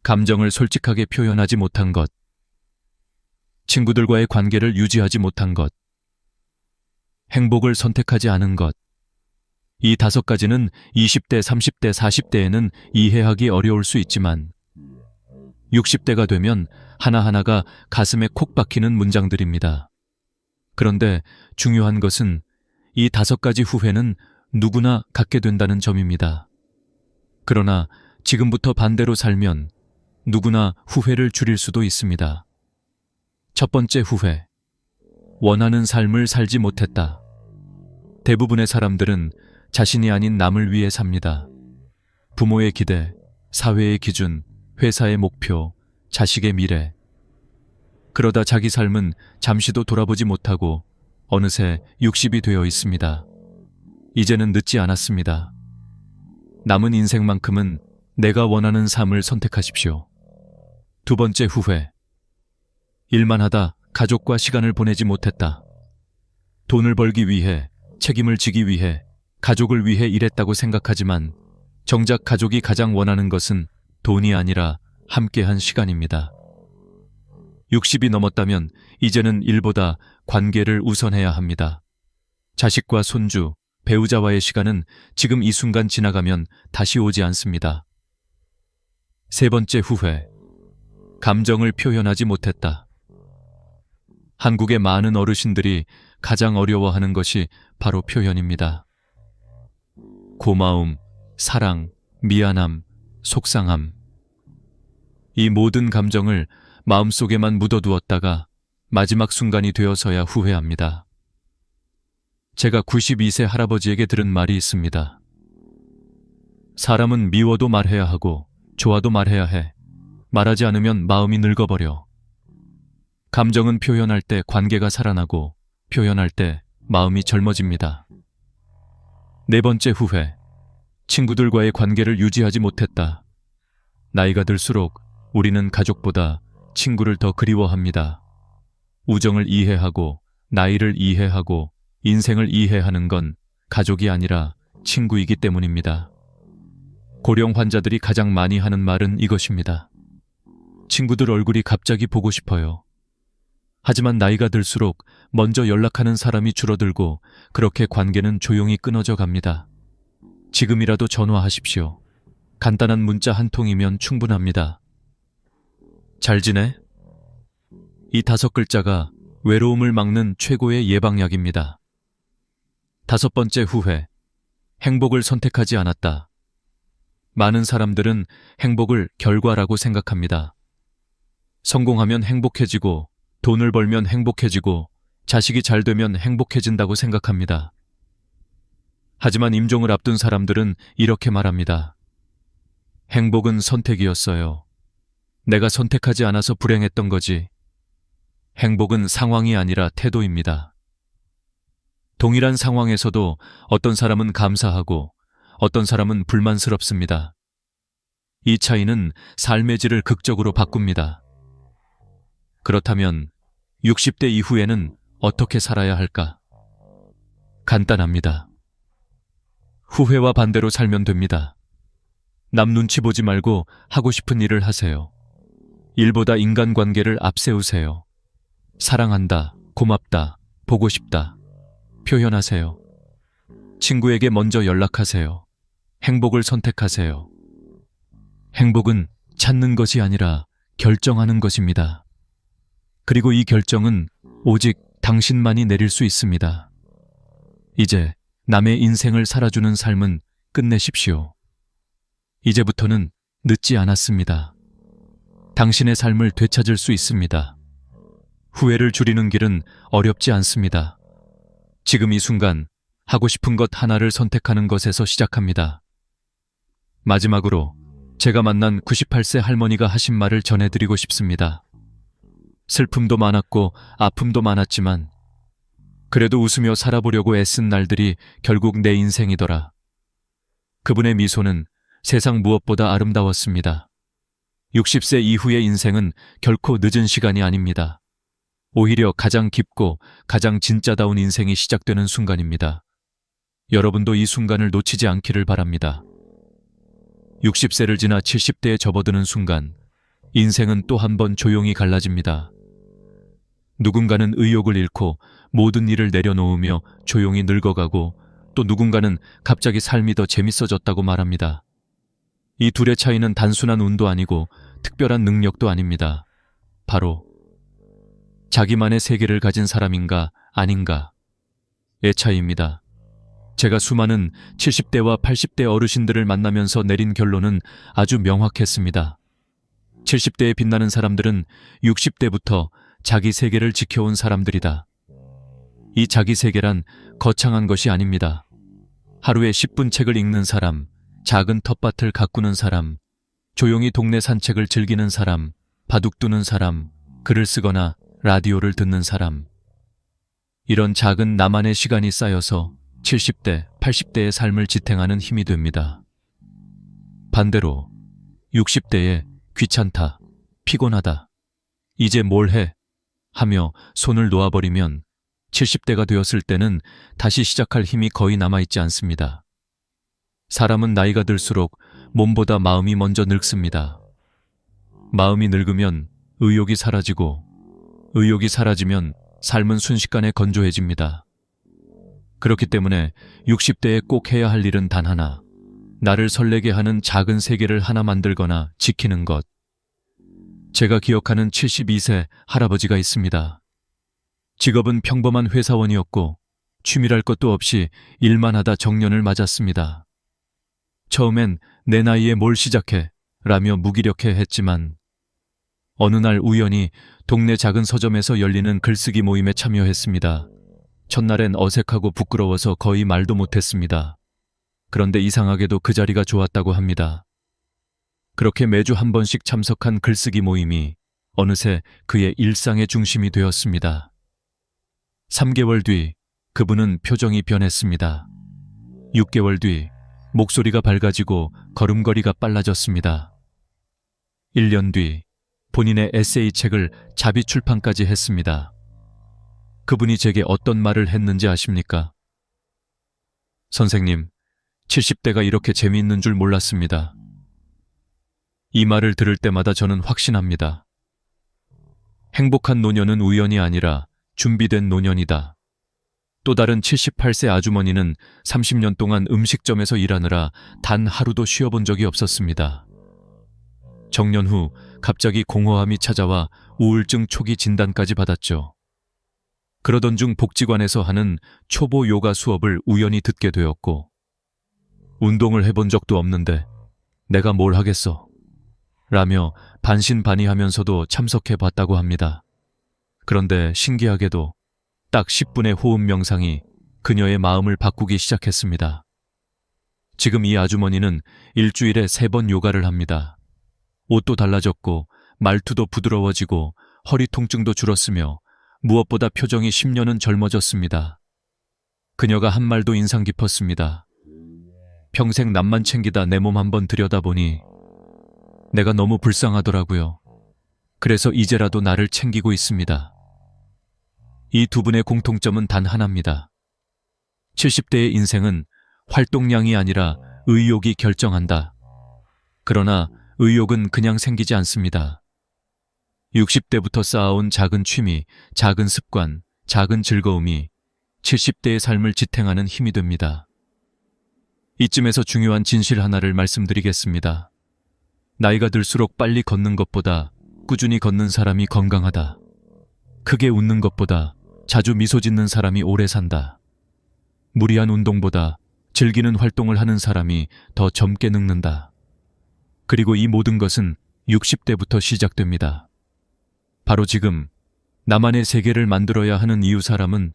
감정을 솔직하게 표현하지 못한 것. 친구들과의 관계를 유지하지 못한 것. 행복을 선택하지 않은 것. 이 5가지는 20대, 30대, 40대에는 이해하기 어려울 수 있지만 60대가 되면 하나하나가 가슴에 콕 박히는 문장들입니다. 그런데 중요한 것은 이 5가지 후회는 누구나 갖게 된다는 점입니다. 그러나 지금부터 반대로 살면 누구나 후회를 줄일 수도 있습니다. 첫 번째 후회. 원하는 삶을 살지 못했다. 대부분의 사람들은 자신이 아닌 남을 위해 삽니다. 부모의 기대, 사회의 기준, 회사의 목표, 자식의 미래. 그러다 자기 삶은 잠시도 돌아보지 못하고 어느새 60이 되어 있습니다. 이제는 늦지 않았습니다. 남은 인생만큼은 내가 원하는 삶을 선택하십시오. 두 번째 후회. 일만 하다 가족과 시간을 보내지 못했다. 돈을 벌기 위해, 책임을 지기 위해, 가족을 위해 일했다고 생각하지만 정작 가족이 가장 원하는 것은 돈이 아니라 함께한 시간입니다. 60이 넘었다면 이제는 일보다 관계를 우선해야 합니다. 자식과 손주, 배우자와의 시간은 지금 이 순간 지나가면 다시 오지 않습니다. 세 번째 후회. 감정을 표현하지 못했다. 한국의 많은 어르신들이 가장 어려워하는 것이 바로 표현입니다. 고마움, 사랑, 미안함, 속상함. 이 모든 감정을 마음속에만 묻어두었다가 마지막 순간이 되어서야 후회합니다. 제가 92세 할아버지에게 들은 말이 있습니다. 사람은 미워도 말해야 하고 좋아도 말해야 해. 말하지 않으면 마음이 늙어버려. 감정은 표현할 때 관계가 살아나고 표현할 때 마음이 젊어집니다. 네 번째 후회. 친구들과의 관계를 유지하지 못했다. 나이가 들수록 우리는 가족보다 친구를 더 그리워합니다. 우정을 이해하고 나이를 이해하고 인생을 이해하는 건 가족이 아니라 친구이기 때문입니다. 고령 환자들이 가장 많이 하는 말은 이것입니다. 친구들 얼굴이 갑자기 보고 싶어요. 하지만 나이가 들수록 먼저 연락하는 사람이 줄어들고 그렇게 관계는 조용히 끊어져 갑니다. 지금이라도 전화하십시오. 간단한 문자 한 통이면 충분합니다. 잘 지내? 이 5글자가 외로움을 막는 최고의 예방약입니다. 5번째 후회. 행복을 선택하지 않았다. 많은 사람들은 행복을 결과라고 생각합니다. 성공하면 행복해지고, 돈을 벌면 행복해지고, 자식이 잘 되면 행복해진다고 생각합니다. 하지만 임종을 앞둔 사람들은 이렇게 말합니다. 행복은 선택이었어요. 내가 선택하지 않아서 불행했던 거지. 행복은 상황이 아니라 태도입니다. 동일한 상황에서도 어떤 사람은 감사하고 어떤 사람은 불만스럽습니다. 이 차이는 삶의 질을 극적으로 바꿉니다. 그렇다면 60대 이후에는 어떻게 살아야 할까? 간단합니다. 후회와 반대로 살면 됩니다. 남 눈치 보지 말고 하고 싶은 일을 하세요. 일보다 인간관계를 앞세우세요. 사랑한다, 고맙다, 보고 싶다. 표현하세요. 친구에게 먼저 연락하세요. 행복을 선택하세요. 행복은 찾는 것이 아니라 결정하는 것입니다. 그리고 이 결정은 오직 당신만이 내릴 수 있습니다. 이제 남의 인생을 살아주는 삶은 끝내십시오. 이제부터는 늦지 않았습니다. 당신의 삶을 되찾을 수 있습니다. 후회를 줄이는 길은 어렵지 않습니다. 지금 이 순간 하고 싶은 것 하나를 선택하는 것에서 시작합니다. 마지막으로 제가 만난 98세 할머니가 하신 말을 전해드리고 싶습니다. 슬픔도 많았고 아픔도 많았지만 그래도 웃으며 살아보려고 애쓴 날들이 결국 내 인생이더라. 그분의 미소는 세상 무엇보다 아름다웠습니다. 60세 이후의 인생은 결코 늦은 시간이 아닙니다. 오히려 가장 깊고 가장 진짜다운 인생이 시작되는 순간입니다. 여러분도 이 순간을 놓치지 않기를 바랍니다. 60세를 지나 70대에 접어드는 순간 인생은 또 한 번 조용히 갈라집니다. 누군가는 의욕을 잃고 모든 일을 내려놓으며 조용히 늙어가고 또 누군가는 갑자기 삶이 더 재밌어졌다고 말합니다. 이 둘의 차이는 단순한 운도 아니고 특별한 능력도 아닙니다. 바로 자기만의 세계를 가진 사람인가 아닌가의 차이입니다. 제가 수많은 70대와 80대 어르신들을 만나면서 내린 결론은 아주 명확했습니다. 70대에 빛나는 사람들은 60대부터 자기 세계를 지켜온 사람들이다. 이 자기 세계란 거창한 것이 아닙니다. 하루에 10분 책을 읽는 사람, 작은 텃밭을 가꾸는 사람, 조용히 동네 산책을 즐기는 사람, 바둑 두는 사람, 글을 쓰거나 라디오를 듣는 사람. 이런 작은 나만의 시간이 쌓여서 70대, 80대의 삶을 지탱하는 힘이 됩니다. 반대로 60대에 귀찮다, 피곤하다, 이제 뭘 해? 하며 손을 놓아버리면 70대가 되었을 때는 다시 시작할 힘이 거의 남아있지 않습니다. 사람은 나이가 들수록 몸보다 마음이 먼저 늙습니다. 마음이 늙으면 의욕이 사라지고 의욕이 사라지면 삶은 순식간에 건조해집니다. 그렇기 때문에 60대에 꼭 해야 할 일은 단 하나, 나를 설레게 하는 작은 세계를 하나 만들거나 지키는 것. 제가 기억하는 72세 할아버지가 있습니다. 직업은 평범한 회사원이었고 취미랄 것도 없이 일만 하다 정년을 맞았습니다. 처음엔 내 나이에 뭘 시작해? 라며 무기력해 했지만 어느 날 우연히 동네 작은 서점에서 열리는 글쓰기 모임에 참여했습니다. 첫날엔 어색하고 부끄러워서 거의 말도 못했습니다. 그런데 이상하게도 그 자리가 좋았다고 합니다. 그렇게 매주 한 번씩 참석한 글쓰기 모임이 어느새 그의 일상의 중심이 되었습니다. 3개월 뒤 그분은 표정이 변했습니다. 6개월 뒤 목소리가 밝아지고 걸음걸이가 빨라졌습니다. 1년 뒤 본인의 에세이 책을 자비 출판까지 했습니다. 그분이 제게 어떤 말을 했는지 아십니까? 선생님, 70대가 이렇게 재미있는 줄 몰랐습니다. 이 말을 들을 때마다 저는 확신합니다. 행복한 노년은 우연이 아니라 준비된 노년이다. 또 다른 78세 아주머니는 30년 동안 음식점에서 일하느라 단 하루도 쉬어본 적이 없었습니다. 정년 후 갑자기 공허함이 찾아와 우울증 초기 진단까지 받았죠. 그러던 중 복지관에서 하는 초보 요가 수업을 우연히 듣게 되었고 운동을 해본 적도 없는데 내가 뭘 하겠어? 라며 반신반의하면서도 참석해 봤다고 합니다. 그런데 신기하게도 딱 10분의 호흡 명상이 그녀의 마음을 바꾸기 시작했습니다. 지금 이 아주머니는 일주일에 3번 요가를 합니다. 옷도 달라졌고 말투도 부드러워지고 허리 통증도 줄었으며 무엇보다 표정이 10년은 젊어졌습니다. 그녀가 한 말도 인상 깊었습니다. 평생 남만 챙기다 내 몸 한번 들여다보니 내가 너무 불쌍하더라고요. 그래서 이제라도 나를 챙기고 있습니다. 이 두 분의 공통점은 단 하나입니다. 70대의 인생은 활동량이 아니라 의욕이 결정한다. 그러나 의욕은 그냥 생기지 않습니다. 60대부터 쌓아온 작은 취미, 작은 습관, 작은 즐거움이 70대의 삶을 지탱하는 힘이 됩니다. 이쯤에서 중요한 진실 하나를 말씀드리겠습니다. 나이가 들수록 빨리 걷는 것보다 꾸준히 걷는 사람이 건강하다. 크게 웃는 것보다 자주 미소 짓는 사람이 오래 산다. 무리한 운동보다 즐기는 활동을 하는 사람이 더 젊게 늙는다. 그리고 이 모든 것은 60대부터 시작됩니다. 바로 지금 나만의 세계를 만들어야 하는 이유 사람은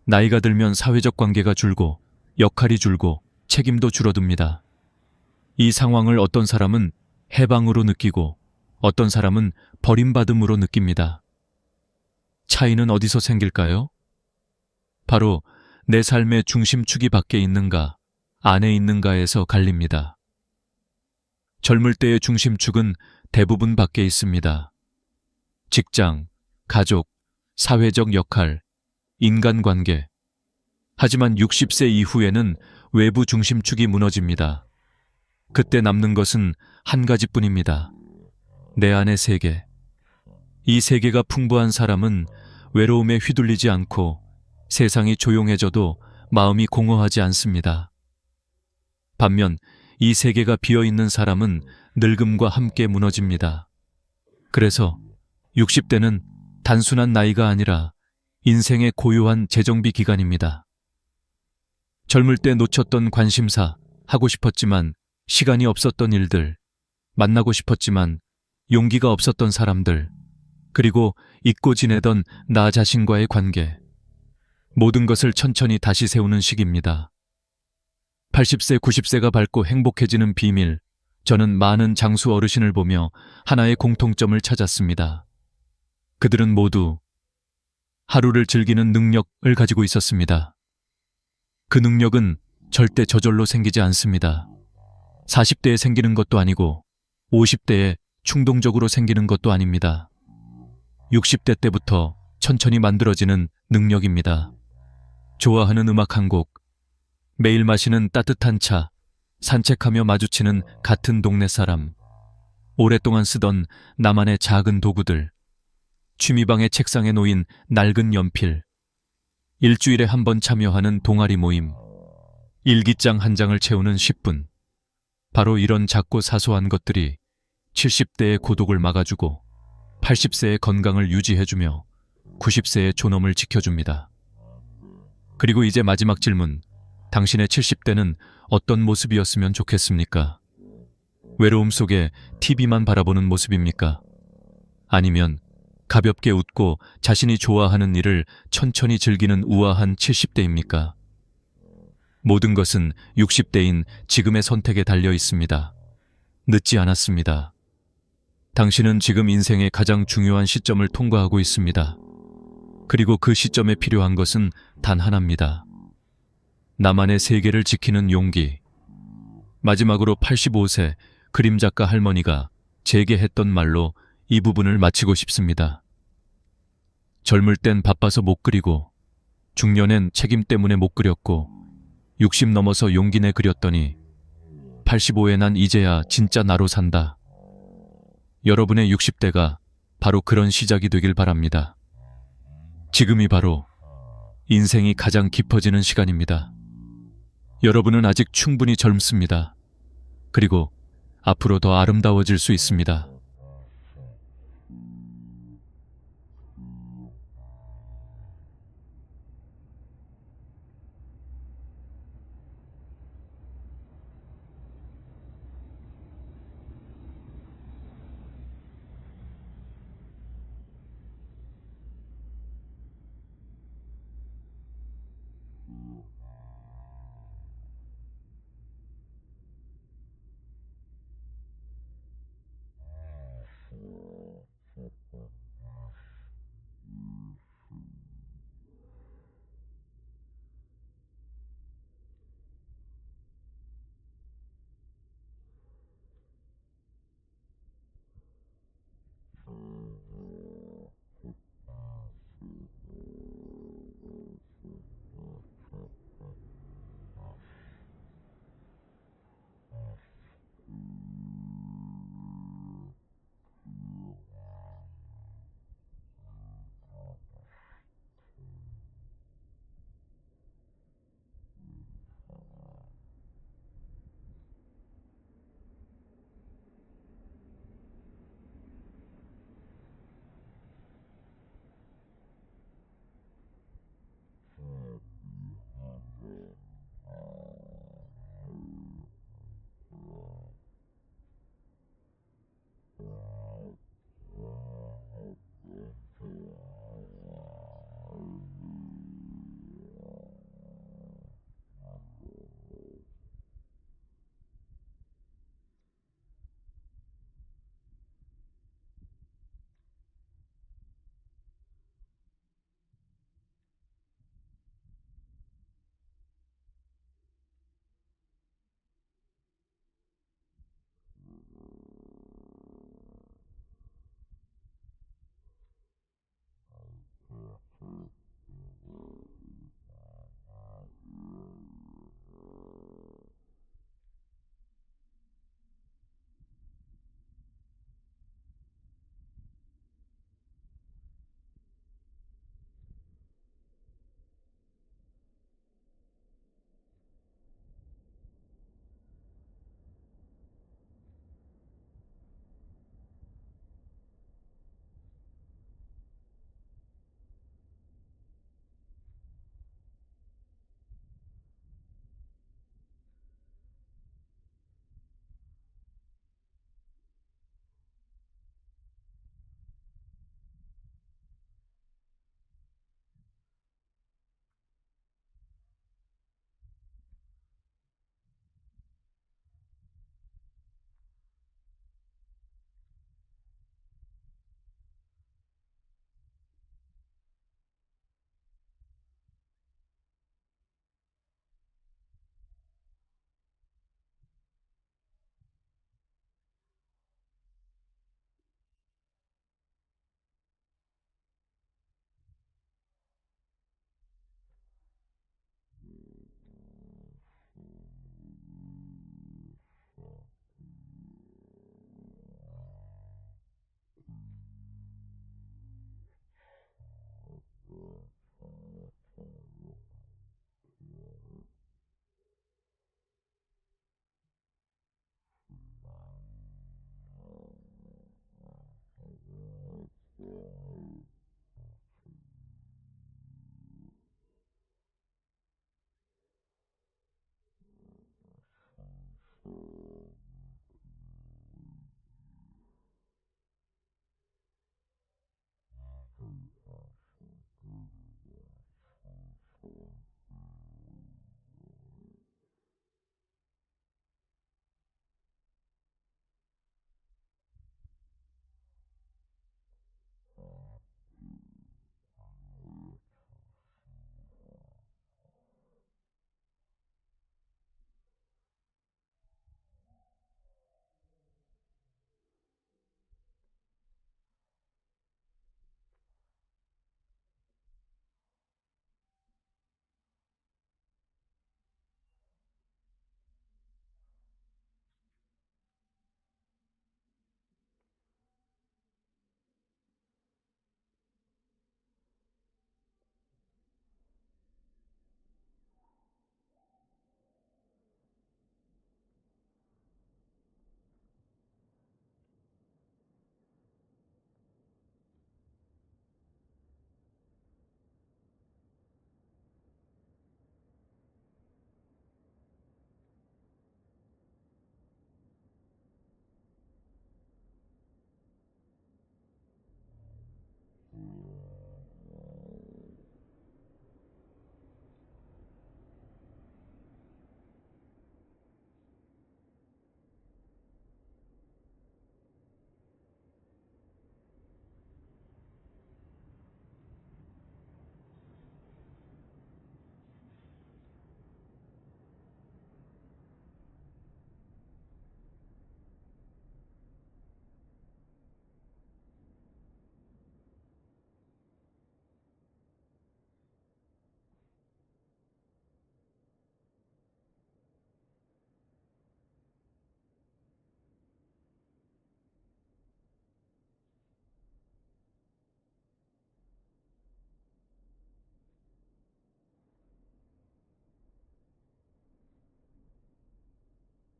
나이가 들면 사회적 관계가 줄고 역할이 줄고 책임도 줄어듭니다. 이 상황을 어떤 사람은 해방으로 느끼고 어떤 사람은 버림받음으로 느낍니다. 차이는 어디서 생길까요? 바로 내 삶의 중심축이 밖에 있는가, 안에 있는가에서 갈립니다. 젊을 때의 중심축은 대부분 밖에 있습니다. 직장, 가족, 사회적 역할, 인간관계. 하지만 60세 이후에는 외부 중심축이 무너집니다. 그때 남는 것은 한 가지뿐입니다. 내 안의 세계. 이 세계가 풍부한 사람은 외로움에 휘둘리지 않고 세상이 조용해져도 마음이 공허하지 않습니다. 반면 이 세계가 비어있는 사람은 늙음과 함께 무너집니다. 그래서 60대는 단순한 나이가 아니라 인생의 고요한 재정비 기간입니다. 젊을 때 놓쳤던 관심사, 하고 싶었지만 시간이 없었던 일들, 만나고 싶었지만 용기가 없었던 사람들, 그리고 잊고 지내던 나 자신과의 관계. 모든 것을 천천히 다시 세우는 시기입니다. 80세, 90세가 밝고 행복해지는 비밀. 저는 많은 장수 어르신을 보며 하나의 공통점을 찾았습니다. 그들은 모두 하루를 즐기는 능력을 가지고 있었습니다. 그 능력은 절대 저절로 생기지 않습니다. 40대에 생기는 것도 아니고 50대에 충동적으로 생기는 것도 아닙니다. 60대 때부터 천천히 만들어지는 능력입니다. 좋아하는 음악 한 곡, 매일 마시는 따뜻한 차, 산책하며 마주치는 같은 동네 사람, 오랫동안 쓰던 나만의 작은 도구들, 취미방의 책상에 놓인 낡은 연필, 일주일에 한 번 참여하는 동아리 모임, 일기장 한 장을 채우는 10분. 바로 이런 작고 사소한 것들이 70대의 고독을 막아주고 80세의 건강을 유지해주며 90세의 존엄을 지켜줍니다. 그리고 이제 마지막 질문. 당신의 70대는 어떤 모습이었으면 좋겠습니까? 외로움 속에 TV만 바라보는 모습입니까? 아니면 가볍게 웃고 자신이 좋아하는 일을 천천히 즐기는 우아한 70대입니까? 모든 것은 60대인 지금의 선택에 달려 있습니다. 늦지 않았습니다. 당신은 지금 인생의 가장 중요한 시점을 통과하고 있습니다. 그리고 그 시점에 필요한 것은 단 하나입니다. 나만의 세계를 지키는 용기. 마지막으로 85세 그림작가 할머니가 제게 했던 말로 이 부분을 마치고 싶습니다. 젊을 땐 바빠서 못 그리고 중년엔 책임 때문에 못 그렸고 60 넘어서 용기 내 그렸더니 85에 난 이제야 진짜 나로 산다. 여러분의 60대가 바로 그런 시작이 되길 바랍니다. 지금이 바로 인생이 가장 깊어지는 시간입니다. 여러분은 아직 충분히 젊습니다. 그리고 앞으로 더 아름다워질 수 있습니다.